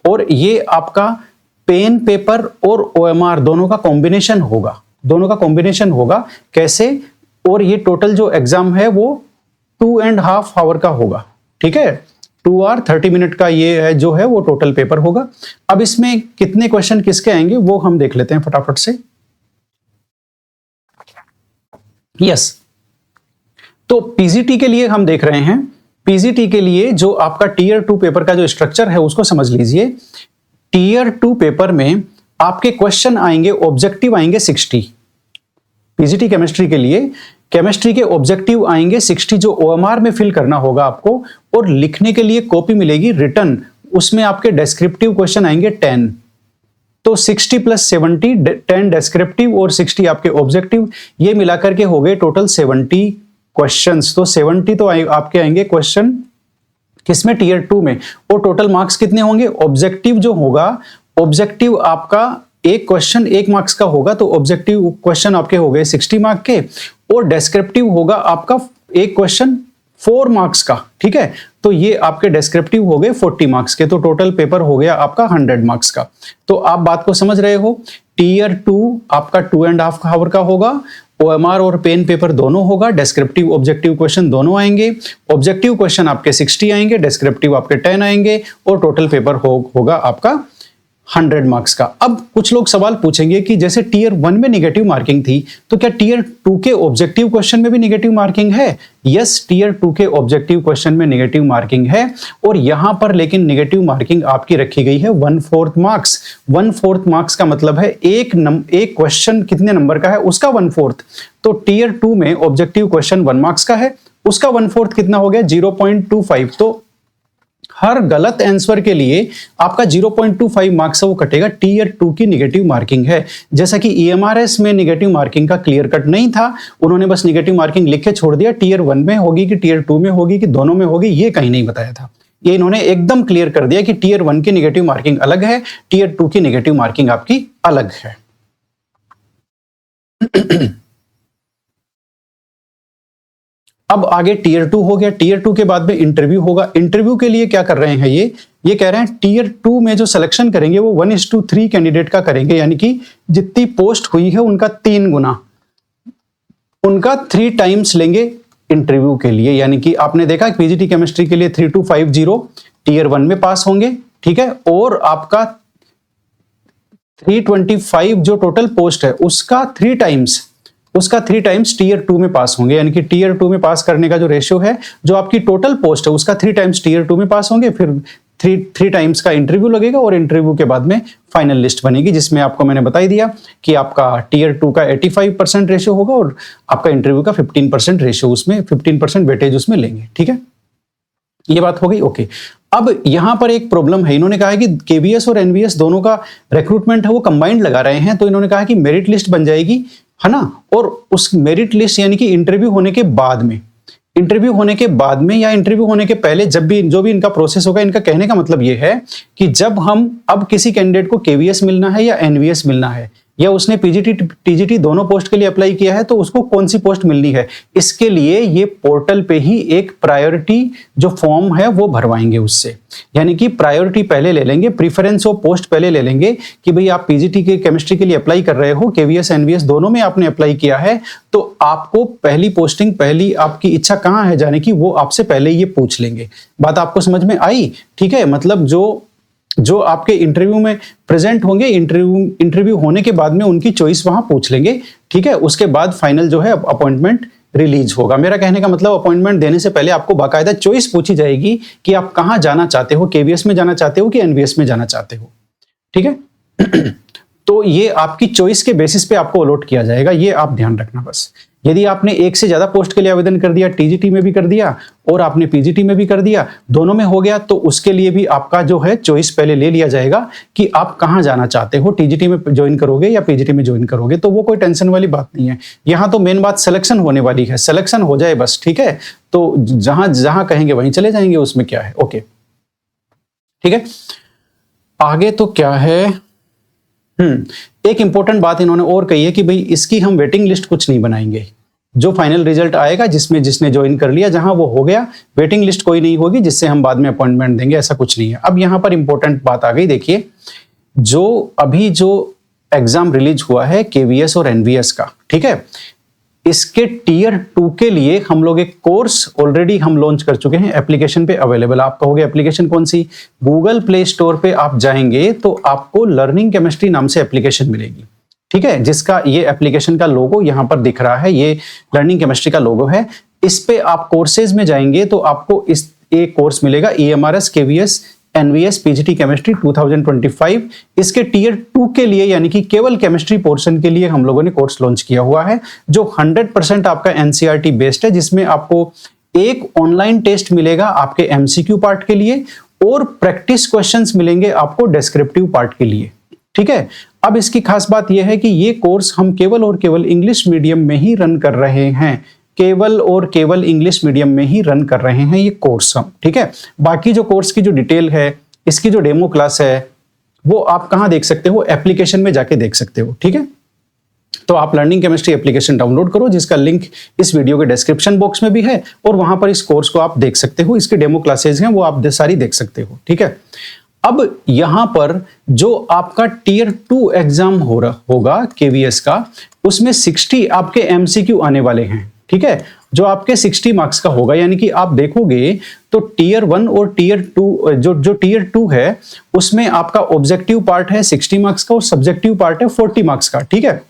और ये आपका पेन पेपर और OMR दोनों का कॉम्बिनेशन होगा। कैसे? और ये टोटल जो एग्जाम है वो 2.5 आवर का होगा। ठीक है, 2 आवर 30 मिनट का ये है जो है वो टोटल पेपर होगा। अब इसमें कितने क्वेश्चन किसके आएंगे वो हम देख लेते हैं फटाफट से। यस, तो पीजीटी के लिए हम देख रहे हैं। पीजीटी के लिए जो आपका टीयर 2 पेपर का जो स्ट्रक्चर है उसको समझ लीजिए। टीयर 2 पेपर में आपके क्वेश्चन आएंगे, ऑब्जेक्टिव आएंगे 60। पीजीटी केमिस्ट्री के लिए केमिस्ट्री के ऑब्जेक्टिव आएंगे 60 जो OMR में फिल करना होगा आपको, और लिखने के लिए कॉपी मिलेगी रिटर्न, उसमें आपके डिस्क्रिप्टिव क्वेश्चन आएंगे 10। तो 60 + 70, 10 डिस्क्रिप्टिव और 60 आपके ऑब्जेक्टिव, ये मिलाकर के हो गए टोटल 70 क्वेश्चंस। तो 70 तो आपके आएंगे क्वेश्चन किसमें? टीयर 2 में। और टोटल मार्क्स कितने होंगे? ऑब्जेक्टिव जो होगा, ऑब्जेक्टिव आपका एक क्वेश्चन 1 मार्क्स का होगा, तो ऑब्जेक्टिव क्वेश्चन आपके हो गए 60 मार्क के, और डिस्क्रिप्टिव होगा आपका एक क्वेश्चन 4 मार्क्स का। ठीक है, तो ये आपके डिस्क्रिप्टिव हो गए 40 मार्क्स के, तो टोटल पेपर हो गया आपका 100 मार्क्स का। तो आप बात को समझ रहे हो। टीयर 2 आपका 2.5 आवर का होगा, OMR और पेन पेपर दोनों होगा, डिस्क्रिप्टिव ऑब्जेक्टिव क्वेश्चन दोनों आएंगे। ऑब्जेक्टिव क्वेश्चन आपके 60 आएंगे, डिस्क्रिप्टिव आपके 10 आएंगे, और टोटल पेपर होगा आपका 100 मार्क्स का। अब कुछ लोग सवाल पूछेंगे कि जैसे टीयर 1 में नेगेटिव मार्किंग थी, तो क्या टीयर 2 के ऑब्जेक्टिव क्वेश्चन में भी नेगेटिव मार्किंग है? यस, टीयर 2 के ऑब्जेक्टिव क्वेश्चन में नेगेटिव मार्किंग है, और यहां पर लेकिन नेगेटिव मार्किंग आपकी रखी गई है 1/4 मार्क्स। 1/4 मार्क्स का मतलब है एक क्वेश्चन कितने नंबर का है उसका 1/4। तो टीयर 2 में ऑब्जेक्टिव क्वेश्चन 1 मार्क्स का है, उसका 1/4 कितना हो गया? 0.25। तो हर गलत आंसर के लिए आपका 0.25 मार्क्स वो कटेगा। टीयर 2 की नेगेटिव मार्किंग है। जैसा कि EMRS में नेगेटिव मार्किंग का क्लियर कट नहीं था, उन्होंने बस नेगेटिव मार्किंग लिख के छोड़ दिया। टीयर 1 में होगी कि टीयर 2 में होगी कि दोनों में होगी, ये कहीं नहीं बताया था। ये इन्होंने एकदम क्लियर कर दिया कि टीयर 1 की नेगेटिव मार्किंग अलग है, टीयर 2 की नेगेटिव मार्किंग आपकी अलग है। अब आगे टीयर 2 हो गया। टीयर 2 के बाद में इंटरव्यू होगा। इंटरव्यू के लिए क्या कर रहे हैं ये कह रहे हैं टीयर 2 में जो सिलेक्शन करेंगे वो 1:3 कैंडिडेट का करेंगे, यानी कि जितनी पोस्ट हुई है उनका 3 गुना, उनका 3 टाइम्स लेंगे इंटरव्यू के लिए। यानी कि आपने देखा पीजीटी केमिस्ट्री के लिए 3250 टीयर 1 में पास होंगे, ठीक है, और आपका 325 जो टोटल पोस्ट है उसका 3 टाइम्स टीयर 2 में पास होंगे। यानी कि टीयर 2 में पास करने का जो रेशियो है, जो आपकी टोटल पोस्ट है उसका 3 टाइम्स टीयर 2 में पास होंगे, फिर 3 टाइम्स का इंटरव्यू लगेगा, और इंटरव्यू के बाद में फाइनल लिस्ट बनेगी, जिसमें आपको मैंने बता ही दिया कि आपका टीयर 2 का 85% रेशियो होगा और आपका इंटरव्यू का 15% रेशियो, उसमें 15% वेटेज उसमें लेंगे। ठीक है, ये बात हो गई। ओके, अब यहां पर एक प्रॉब्लम है। इन्होंने कहा है कि केवीएस और एनवीएस दोनों का रिक्रूटमेंट है वो कंबाइंड लगा रहे हैं, तो इन्होंने कहा कि मेरिट लिस्ट बन जाएगी, है ना, और उस मेरिट लिस्ट यानी कि इंटरव्यू होने के बाद में या इंटरव्यू होने के पहले, जब भी जो भी इनका प्रोसेस होगा, इनका कहने का मतलब ये है कि जब हम अब किसी कैंडिडेट को केवीएस मिलना है या एनवीएस मिलना है, या उसने पीजीटी टीजीटी दोनों पोस्ट के लिए अप्लाई किया है, तो उसको कौन सी पोस्ट मिलनी है, इसके लिए ये पोर्टल पे ही एक प्रायोरिटी जो फॉर्म है वो भरवाएंगे उससे। यानी कि प्रायोरिटी पहले ले लेंगे, प्रीफरेंस ऑफ पोस्ट पहले ले लेंगे कि भाई आप पीजीटी के केमिस्ट्री के लिए अप्लाई कर रहे हो, केवीएस एनवीएस दोनों में आपने अप्लाई किया है, तो आपको पहली पोस्टिंग, पहली आपकी इच्छा कहां है जाने की, वो आपसे पहले ये पूछ लेंगे। बात आपको समझ में आई? ठीक है, मतलब जो आपके इंटरव्यू में प्रेजेंट होंगे, इंटरव्यू होने के बाद में उनकी चॉइस वहां पूछ लेंगे। ठीक है, उसके बाद फाइनल जो है अपॉइंटमेंट रिलीज होगा। मेरा कहने का मतलब अपॉइंटमेंट देने से पहले आपको बाकायदा चॉइस पूछी जाएगी कि आप कहां जाना चाहते हो, केवीएस में जाना चाहते हो कि एनवीएस में जाना चाहते हो। ठीक है। तो ये आपकी चॉइस के बेसिस पे आपको अलॉट किया जाएगा, ये आप ध्यान रखना बस। यदि आपने एक से ज्यादा पोस्ट के लिए आवेदन कर दिया, टीजीटी में भी कर दिया और आपने पीजीटी में भी कर दिया, दोनों में हो गया, तो उसके लिए भी आपका जो है चॉइस पहले ले लिया जाएगा कि आप कहां जाना चाहते हो, टीजीटी में ज्वाइन करोगे या पीजीटी में ज्वाइन करोगे। तो वो कोई टेंशन वाली बात नहीं है। यहां तो मेन बात सिलेक्शन होने वाली है, सिलेक्शन हो जाए बस, ठीक है। तो जहां जहां कहेंगे वहीं चले जाएंगे, उसमें क्या है। ओके, ठीक है। आगे तो क्या है, एक इंपॉर्टेंट बात इन्होंने और कही है कि भाई इसकी हम वेटिंग लिस्ट कुछ नहीं बनाएंगे। जो फाइनल रिजल्ट आएगा जिसमें जिसने ज्वाइन कर लिया, जहां वो हो गया, वेटिंग लिस्ट कोई नहीं होगी जिससे हम बाद में अपॉइंटमेंट देंगे, ऐसा कुछ नहीं है। अब यहां पर इंपॉर्टेंट बात आ गई, देखिए जो अभी जो एग्जाम रिलीज हुआ है केवीएस और एनवीएस का, ठीक है, इसके टीयर 2 के लिए हम लोग एक कोर्स ऑलरेडी हम लॉन्च कर चुके हैं, एप्लीकेशन पे अवेलेबल। आप कहोगे एप्लीकेशन कौन सी? गूगल प्ले स्टोर पे आप जाएंगे तो आपको लर्निंग केमिस्ट्री नाम से एप्लीकेशन मिलेगी, ठीक है, जिसका ये एप्लीकेशन का लोगो यहां पर दिख रहा है, ये लर्निंग केमिस्ट्री का लोगो है। इस पे आप कोर्सेज में जाएंगे तो आपको इस एक कोर्स मिलेगा, EMRS KVS NVS PGT chemistry 2025। इसके टीयर 2 के लिए यानी कि केवल केमिस्ट्री पोर्शन के लिए हम लोगों ने कोर्स लॉन्च किया हुआ है, जो 100% आपका एनसीईआरटी बेस्ड है, जिसमें आपको एक ऑनलाइन टेस्ट मिलेगा आपके एमसीक्यू पार्ट के लिए और प्रैक्टिस क्वेश्चंस मिलेंगे आपको डिस्क्रिप्टिव पार्ट के लिए, ठीक है। अब इसकी खास बात यह है कि ये कोर्स हम केवल और केवल इंग्लिश मीडियम में ही रन कर रहे हैं, केवल और केवल इंग्लिश मीडियम में ही रन कर रहे हैं ये कोर्स हम, ठीक है। बाकी जो कोर्स की जो डिटेल है, इसकी जो डेमो क्लास है, वो आप कहां देख सकते हो? एप्लीकेशन में जाके देख सकते हो, ठीक है। तो आप लर्निंग केमिस्ट्री एप्लीकेशन डाउनलोड करो, जिसका लिंक इस वीडियो के डिस्क्रिप्शन बॉक्स में भी है, और वहां पर इस कोर्स को आप देख सकते हो। इसकी डेमो क्लासेज हैं वो आप सारी देख सकते हो, ठीक है। अब यहां पर जो आपका टीयर 2 एग्जाम होगा केवीएस का, उसमें 60 आपके एमसीक्यू आने वाले हैं, ठीक है, जो आपके 60 मार्क्स का होगा। यानी कि आप देखोगे तो टीयर 1 और टीयर 2, जो टीयर 2 है उसमें आपका ऑब्जेक्टिव पार्ट है 60 मार्क्स का और सब्जेक्टिव पार्ट है 40 मार्क्स का, ठीक है।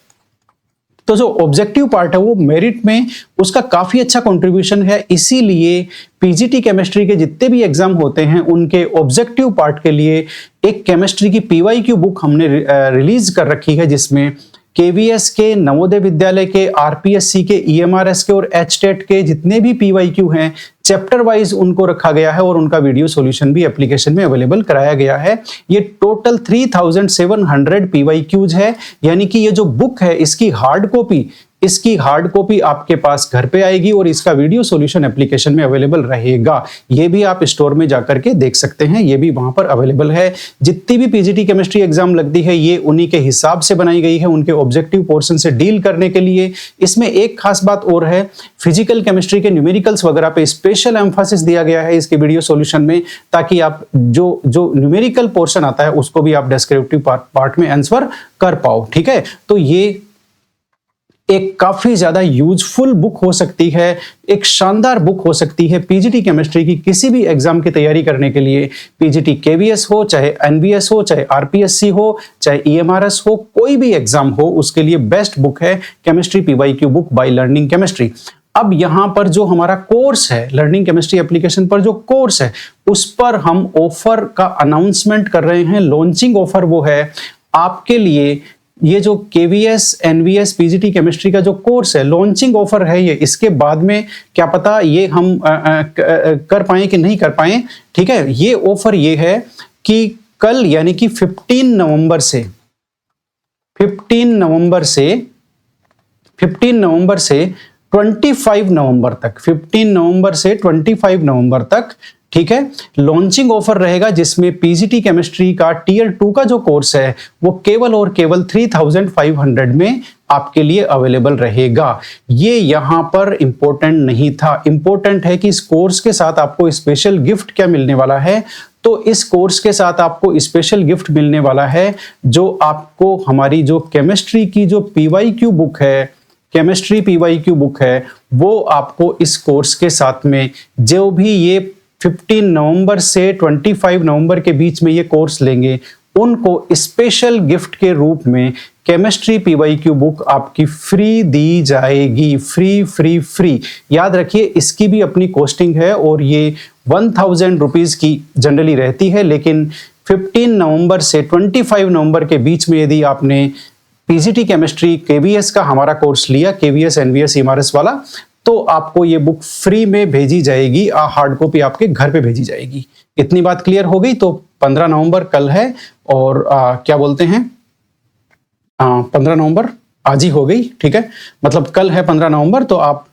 तो जो ऑब्जेक्टिव पार्ट है वो मेरिट में उसका काफी अच्छा कंट्रीब्यूशन है, इसीलिए पीजीटी केमिस्ट्री के जितने भी एग्जाम होते हैं उनके ऑब्जेक्टिव पार्ट के लिए एक केमिस्ट्री की पीवाईक्यू बुक हमने रिलीज कर रखी है, जिसमें केवीएस के, नवोदय विद्यालय के, आरपीएससी के, ईएमआरएस के और एचटेट के जितने भी पीवाईक्यू हैं चैप्टर वाइज उनको रखा गया है और उनका वीडियो सॉल्यूशन भी एप्लीकेशन में अवेलेबल कराया गया है। ये टोटल 3700 पीवाईक्यूज है, यानी कि ये जो बुक है इसकी हार्ड कॉपी आपके पास घर पे आएगी और इसका वीडियो सॉल्यूशन एप्लीकेशन में अवेलेबल रहेगा। ये भी आप स्टोर में जाकर के देख सकते हैं, ये भी वहां पर अवेलेबल है। जितनी भी पीजीटी केमिस्ट्री एग्जाम लगती है ये उन्हीं के हिसाब से बनाई गई है, उनके ऑब्जेक्टिव पोर्शन से डील करने के लिए। इसमें एक खास बात और है, फिजिकल केमिस्ट्री के न्यूमेरिकल्स वगैरह पे स्पेशल एम्फासिस दिया गया है इसके वीडियो सॉल्यूशन में, ताकि आप जो न्यूमेरिकल पोर्शन आता है उसको भी आप डिस्क्रिप्टिव पार्ट में आंसर कर पाओ, ठीक है। तो ये एक काफी ज्यादा यूजफुल बुक हो सकती है, एक शानदार बुक हो सकती है पीजीटी केमिस्ट्री की किसी भी एग्जाम की तैयारी करने के लिए। पीजीटी केवीएस हो, चाहे एनवीएस हो, चाहे आरपीएससी हो, चाहे ईएमआरएस हो, कोई भी एग्जाम हो उसके लिए बेस्ट बुक है chemistry PYQ book by learning chemistry. अब यहां पर जो हमारा कोर्स है, लर्निंग केमिस्ट्री एप्लीकेशन पर जो कोर्स है, उस पर हम ऑफर का अनाउंसमेंट कर रहे हैं। लॉन्चिंग ऑफर वो है आपके लिए, ये जो केवीएस एनवीएस पीजीटी केमिस्ट्री का जो कोर्स है, लॉन्चिंग ऑफर है ये। इसके बाद में क्या पता ये हम कर पाए कि नहीं कर पाए, ठीक है। ये ऑफर ये है कि कल यानी कि 15 नवंबर से 25 नवंबर तक 15 नवंबर से 25 नवंबर तक, ठीक है, लॉन्चिंग ऑफर रहेगा, जिसमें पीजीटी केमिस्ट्री का टीयर 2 का जो कोर्स है वो केवल और केवल 3500 में आपके लिए अवेलेबल रहेगा। ये यहां पर इंपॉर्टेंट नहीं था, इंपॉर्टेंट है कि इस कोर्स के साथ आपको स्पेशल गिफ्ट क्या मिलने वाला है। तो इस कोर्स के साथ आपको स्पेशल गिफ्ट मिलने वाला है, जो आपको हमारी जो केमिस्ट्री की जो पीवाईक्यू बुक है, केमिस्ट्री पीवाईक्यू बुक है, वो आपको इस कोर्स के साथ में, जो भी ये 15 नवंबर से 25 नवंबर के बीच में ये कोर्स लेंगे, उनको स्पेशल गिफ्ट के रूप में केमिस्ट्री पीवाईक्यू बुक आपकी फ्री दी जाएगी। फ्री। याद रखिए इसकी भी अपनी कॉस्टिंग है और ये 1000 रुपीज की जनरली रहती है, लेकिन 15 नवंबर से 25 नवंबर के बीच में यदि आपने पीजीटी केमिस्ट्री केवीएस का हमारा कोर्स लिया, केवीएस एनवीएस ईएमआरएस वाला, तो आपको ये बुक फ्री में भेजी जाएगी, हार्ड कॉपी आपके घर पे भेजी जाएगी। इतनी बात क्लियर हो गई। तो 15 नवंबर कल है और क्या बोलते हैं 15 नवंबर आज ही हो गई, ठीक है, मतलब कल है 15 नवंबर, तो आप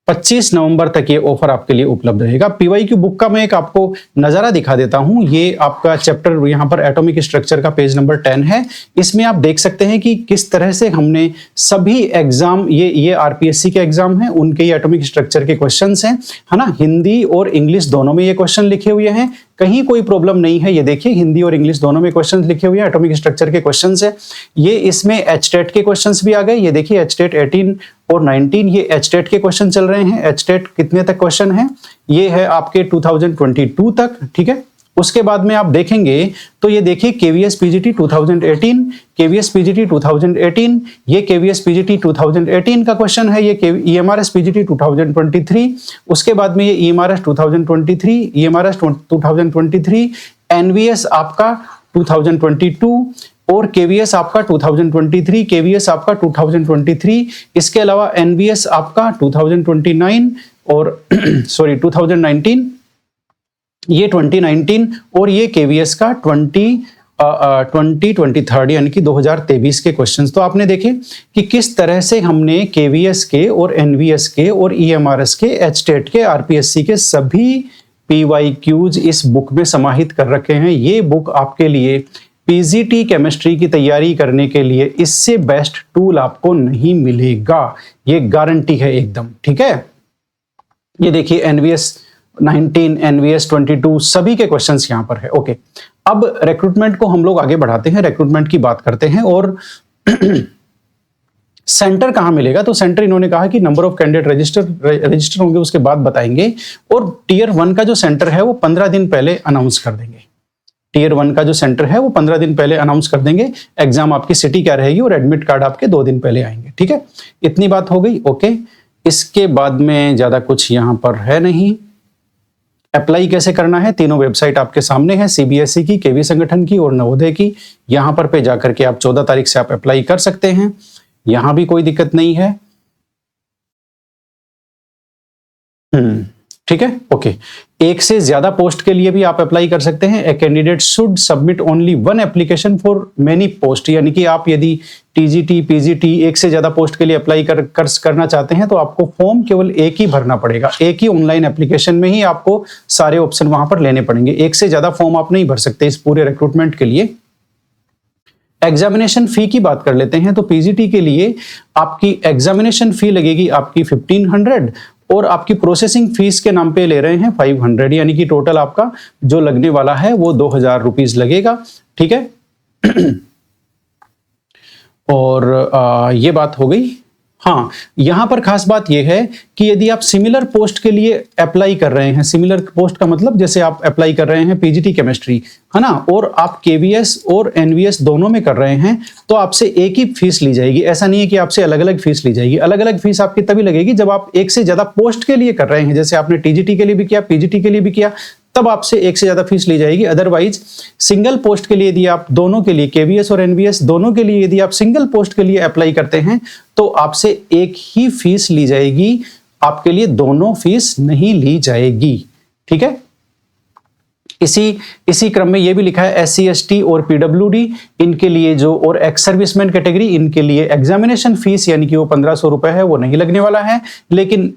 25 नवंबर तक ये ऑफर आपके लिए उपलब्ध रहेगा। पीवाई की बुक का मैं एक आपको नजारा दिखा देता हूं। ये आपका चैप्टर यहां पर एटॉमिक स्ट्रक्चर का पेज नंबर 10 है। इसमें आप देख सकते हैं कि किस तरह से हमने सभी एग्जाम, ये आरपीएससी के एग्जाम हैं, उनके ये एटॉमिक स्ट्रक्चर के क्वेश्चंस हैं, है ना। हिंदी और इंग्लिश दोनों में ये क्वेश्चन लिखे हुए हैं, कहीं कोई प्रॉब्लम नहीं है। ये देखिए हिंदी और इंग्लिश दोनों में क्वेश्चंस लिखे हुए हैं, एटॉमिक स्ट्रक्चर के क्वेश्चंस है। ये इसमें एचटेट के क्वेश्चंस भी आ गए। ये देखिए एचटेट 18 और 19 ये एचटेट के क्वेश्चन चल रहे हैं। एचटेट कितने तक क्वेश्चन है? ये है आपके 2022 तक, ठीक है। उसके बाद में आप देखेंगे तो ये देखिए केवीएस पीजीटी 2018, केवीएस पीजीटी 2018, ये केवीएस पीजीटी 2018 का क्वेश्चन है। ये ईएमआरएस पीजीटी 2023, उसके बाद में ये ईएमआरएस 2023, ईएमआरएस 2023, एनवीएस आपका 2022 और केवीएस आपका 2023, केवीएस आपका 2023, इसके अलावा एनवीएस आपका 2029 और सॉरी 2019, ये 2019 और ये केवीएस का 2023 यानी कि 2023 के क्वेश्चंस। तो आपने देखे कि किस तरह से हमने केवीएस के और एनवीएस के और ईएमआरएस के, एचटेट के, आरपीएससी के सभी पीवाईक्यूज इस बुक में समाहित कर रखे हैं। ये बुक आपके लिए पीजीटी केमिस्ट्री की तैयारी करने के लिए इससे बेस्ट टूल आपको नहीं मिलेगा, ये गारंटी है एकदम, ठीक है। ये देखिए एनवीएस 19, एनवीएस 22 सभी के क्वेश्चंस यहां पर है। ओके, अब रिक्रूटमेंट को हम लोग आगे बढ़ाते हैं, रिक्रूटमेंट की बात करते हैं। और सेंटर कहां मिलेगा? तो सेंटर इन्होंने कहा कि नंबर ऑफ कैंडिडेट रजिस्टर होंगे उसके बाद बताएंगे, और टियर 1 का जो सेंटर है वो 15 दिन पहले अनाउंस कर देंगे। टियर 1 का जो सेंटर है वो 15 दिन पहले अनाउंस कर देंगे। एग्जाम आपकी सिटी क्या रहेगी और एडमिट कार्ड आपके 2 दिन पहले आएंगे, ठीक है। इतनी बात हो गई। ओके, इसके बाद में ज्यादा कुछ यहां पर है नहीं। अप्लाई कैसे करना है? तीनों वेबसाइट आपके सामने है, सीबीएसई की, केवी संगठन की और नवोदय की। यहां पर पे जाकर के आप 14 तारीख से आप अप्लाई कर सकते हैं, यहां भी कोई दिक्कत नहीं है। ठीक है, ओके। एक से ज्यादा पोस्ट के लिए भी आप अप्लाई कर सकते हैं। A candidate should submit only 1 application for many post, यानी कि आप यदि टीजीटी, पीजीटी एक से ज्यादा पोस्ट के लिए अप्लाई करना चाहते हैं तो आपको फॉर्म केवल एक ही भरना पड़ेगा। एक ही ऑनलाइन एप्लीकेशन में ही आपको सारे ऑप्शन वहां पर लेने पड़ेंगे। एक से ज्यादा फॉर्म आप नहीं भर सकते इस पूरे रिक्रूटमेंट के लिए। एग्जामिनेशन फी की बात कर लेते हैं। तो पीजीटी के लिए आपकी एग्जामिनेशन फी लगेगी आपकी 1500 और आपकी प्रोसेसिंग फीस के नाम पे ले रहे हैं 500, यानी कि टोटल आपका जो लगने वाला है वो 2000 रुपीज लगेगा, ठीक है। और ये बात हो गई। हाँ, यहां पर खास बात यह है कि यदि आप सिमिलर पोस्ट के लिए अप्लाई कर रहे हैं, सिमिलर पोस्ट का मतलब जैसे आप अप्लाई कर रहे हैं पीजीटी केमिस्ट्री, है ना, और आप केवीएस और एनवीएस दोनों में कर रहे हैं, तो आपसे एक ही फीस ली जाएगी। ऐसा नहीं है कि आपसे अलग अलग फीस ली जाएगी। अलग अलग फीस आपकी तभी लगेगी जब आप एक से ज्यादा पोस्ट के लिए कर रहे हैं, जैसे आपने टीजीटी के लिए भी किया, पीजीटी के लिए भी किया, तब आपसे एक से ज्यादा फीस ली जाएगी। अदरवाइज सिंगल पोस्ट के लिए यदि आप दोनों के लिए, केवीएस और एनवीएस दोनों के लिए यदि आप सिंगल पोस्ट के लिए अप्लाई करते हैं तो आपसे एक ही फीस ली जाएगी, आपके लिए दोनों फीस नहीं ली जाएगी, ठीक है। इसी क्रम में यह भी लिखा है एससी एसटी और पीडब्ल्यूडी इनके लिए जो, और एक्स सर्विसमैन कैटेगरी, इनके लिए एग्जामिनेशन फीस यानी कि वो 1500 रुपए है, वो नहीं लगने वाला है, लेकिन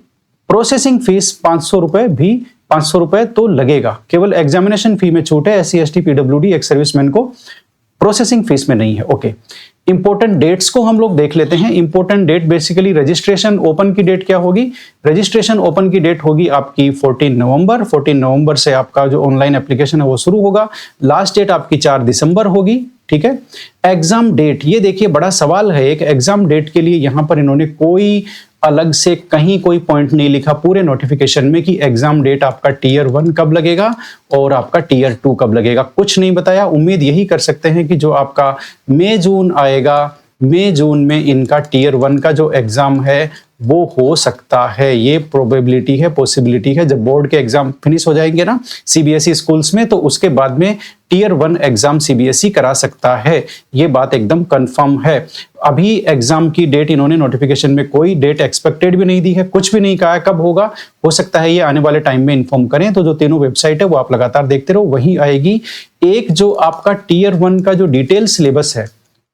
प्रोसेसिंग फीस 500 रुपए भी 500 रुपए तो लगेगा। केवल एग्जामिनेशन फी में छूट है SC ST PWD ex serviceman को, प्रोसेसिंग फीस में नहीं है। ओके, इंपॉर्टेंट डेट्स को हम लोग देख लेते हैं। Important date basically registration open की डेट क्या होगी? रजिस्ट्रेशन ओपन की डेट होगी आपकी 14 नवंबर। 14 नवंबर से आपका जो ऑनलाइन एप्लीकेशन है वो शुरू होगा। लास्ट डेट आपकी 4 दिसंबर होगी, ठीक है। एग्जाम डेट, ये देखिए बड़ा सवाल है एक, एग्जाम डेट के लिए यहां पर इन्होंने कोई अलग से कहीं कोई पॉइंट नहीं लिखा पूरे नोटिफिकेशन में कि एग्जाम डेट आपका टियर 1 कब लगेगा और आपका टियर 2 कब लगेगा, कुछ नहीं बताया। उम्मीद यही कर सकते हैं कि जो आपका मई जून आएगा, मई जून में इनका टियर 1 का जो एग्जाम है वो हो सकता है, ये प्रोबेबिलिटी है, पॉसिबिलिटी है। जब बोर्ड के एग्जाम फिनिश हो जाएंगे ना सीबीएसई स्कूल्स में, तो उसके बाद में टियर 1 एग्जाम सीबीएसई करा सकता है, ये बात एकदम कंफर्म है। अभी एग्जाम की डेट इन्होंने नोटिफिकेशन में कोई डेट एक्सपेक्टेड भी नहीं दी है, कुछ भी नहीं कहा है कब होगा, हो सकता है ये आने वाले टाइम में इन्फॉर्म करें। तो जो तीनों वेबसाइट है वो आप लगातार देखते रहो, वहीं आएगी। एक जो आपका टियर 1 का जो डिटेल सिलेबस है,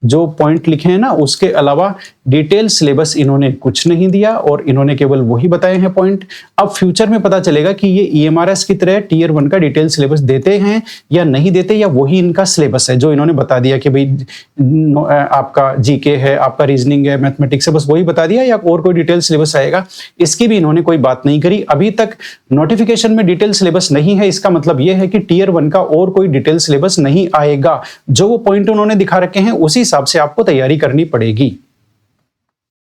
जो पॉइंट लिखे हैं ना, उसके अलावा डिटेल सिलेबस इन्होंने कुछ नहीं दिया और इन्होंने केवल वही बताए हैं पॉइंट। अब फ्यूचर में पता चलेगा कि ये ईएमआरएस की तरह टियर 1 का डिटेल सिलेबस देते हैं या नहीं देते, या वही इनका सिलेबस है जो इन्होंने बता दिया कि भाई आपका जीके है, आपका रीजनिंग है, मैथमेटिक्स है, बस वही बता दिया, या और कोई डिटेल सिलेबस आएगा, इसकी भी इन्होंने कोई बात नहीं करी। अभी तक नोटिफिकेशन में डिटेल सिलेबस नहीं है, इसका मतलब यह है कि टियर 1 का और कोई डिटेल सिलेबस नहीं आएगा। जो वो पॉइंट उन्होंने दिखा रखे हैं उसी हिसाब से आपको तैयारी करनी पड़ेगी।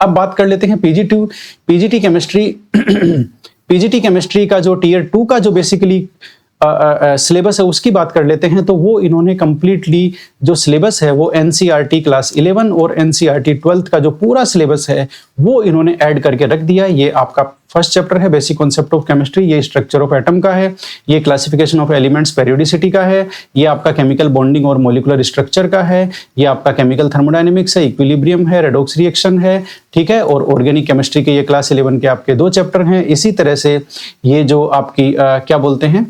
अब बात कर लेते हैं पीजीटी केमिस्ट्री। पीजीटी केमिस्ट्री का जो टियर 2 का जो बेसिकली सिलेबस है उसकी बात कर लेते हैं। तो वो इन्होंने कंप्लीटली जो सिलेबस है वो एनसीईआरटी क्लास 11 और एनसीईआरटी 12th का जो पूरा सिलेबस है वो इन्होंने ऐड करके रख दिया। ये आपका फर्स्ट चैप्टर है बेसिक कॉन्सेप्ट ऑफ केमिस्ट्री, ये स्ट्रक्चर ऑफ एटम का है, ये क्लासिफिकेशन ऑफ एलिमेंट्स पेरियोडिसिटी का है, ये आपका केमिकल बॉन्डिंग और मॉलिक्यूलर स्ट्रक्चर का है, ये आपका केमिकल थर्मोडायनेमिक्स है, इक्विलिब्रियम है, रेडॉक्स रिएक्शन है, ठीक है, और ऑर्गेनिक केमिस्ट्री के ये क्लास 11 के आपके 2 चैप्टर हैं। इसी तरह से ये जो आपकी क्या बोलते हैं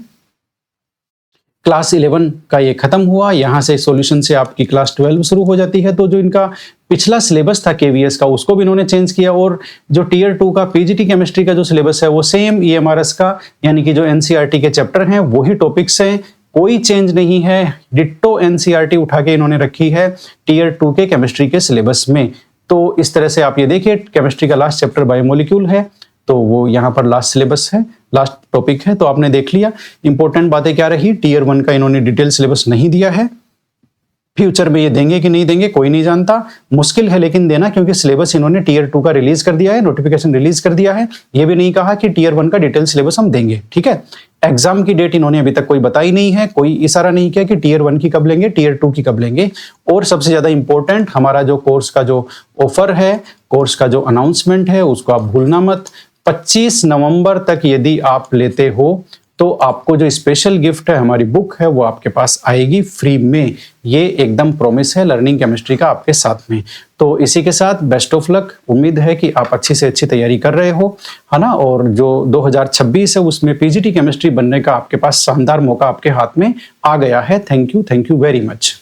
क्लास 11 का ये खत्म हुआ, यहाँ से सॉल्यूशन से आपकी क्लास 12 शुरू हो जाती है। तो जो इनका पिछला सिलेबस था केवीएस का उसको भी इन्होंने चेंज किया, और जो टियर 2 का पीजीटी केमिस्ट्री का जो सिलेबस है वो सेम ईएमआरएस का, यानी कि जो एनसीईआरटी के चैप्टर हैं वही टॉपिक्स हैं, कोई चेंज नहीं है। डिट्टो एनसीईआरटी उठा के इन्होंने रखी है टियर 2 के केमिस्ट्री के सिलेबस में। तो इस तरह से आप ये देखिए, केमिस्ट्री का लास्ट चैप्टर बायोमोलिक्यूल है, तो वो यहाँ पर लास्ट सिलेबस है, लास्ट टॉपिक है। तो आपने देख लिया इंपॉर्टेंट बातें क्या रही। टियर 1 का इन्होंने डिटेल सिलेबस नहीं दिया है, फ्यूचर में ये देंगे कि नहीं देंगे कोई नहीं जानता, मुश्किल है लेकिन देना, क्योंकि सिलेबस इन्होंने टियर 2 का रिलीज कर दिया है, नोटिफिकेशन रिलीज कर दिया है। ये भी नहीं कहा कि टियर 1 का डिटेल सिलेबस हम देंगे, ठीक है। एग्जाम की डेट इन्होंने अभी तक कोई बताई नहीं है, कोई इशारा नहीं किया कि टियर 1 की कब लेंगे, टियर 2 की कब लेंगे। और सबसे ज्यादा इंपॉर्टेंट, हमारा जो कोर्स का जो ऑफर है, कोर्स का जो अनाउंसमेंट है, उसको आप भूलना मत। 25 नवंबर तक यदि आप लेते हो तो आपको जो स्पेशल गिफ्ट है, हमारी बुक है, वो आपके पास आएगी फ्री में। ये एकदम प्रॉमिस है लर्निंग केमिस्ट्री का आपके साथ में। तो इसी के साथ बेस्ट ऑफ लक। उम्मीद है कि आप अच्छी से अच्छी तैयारी कर रहे हो, है ना। और जो 2026 है उसमें पीजीटी केमिस्ट्री बनने का आपके पास शानदार मौका आपके हाथ में आ गया है। Thank you very much.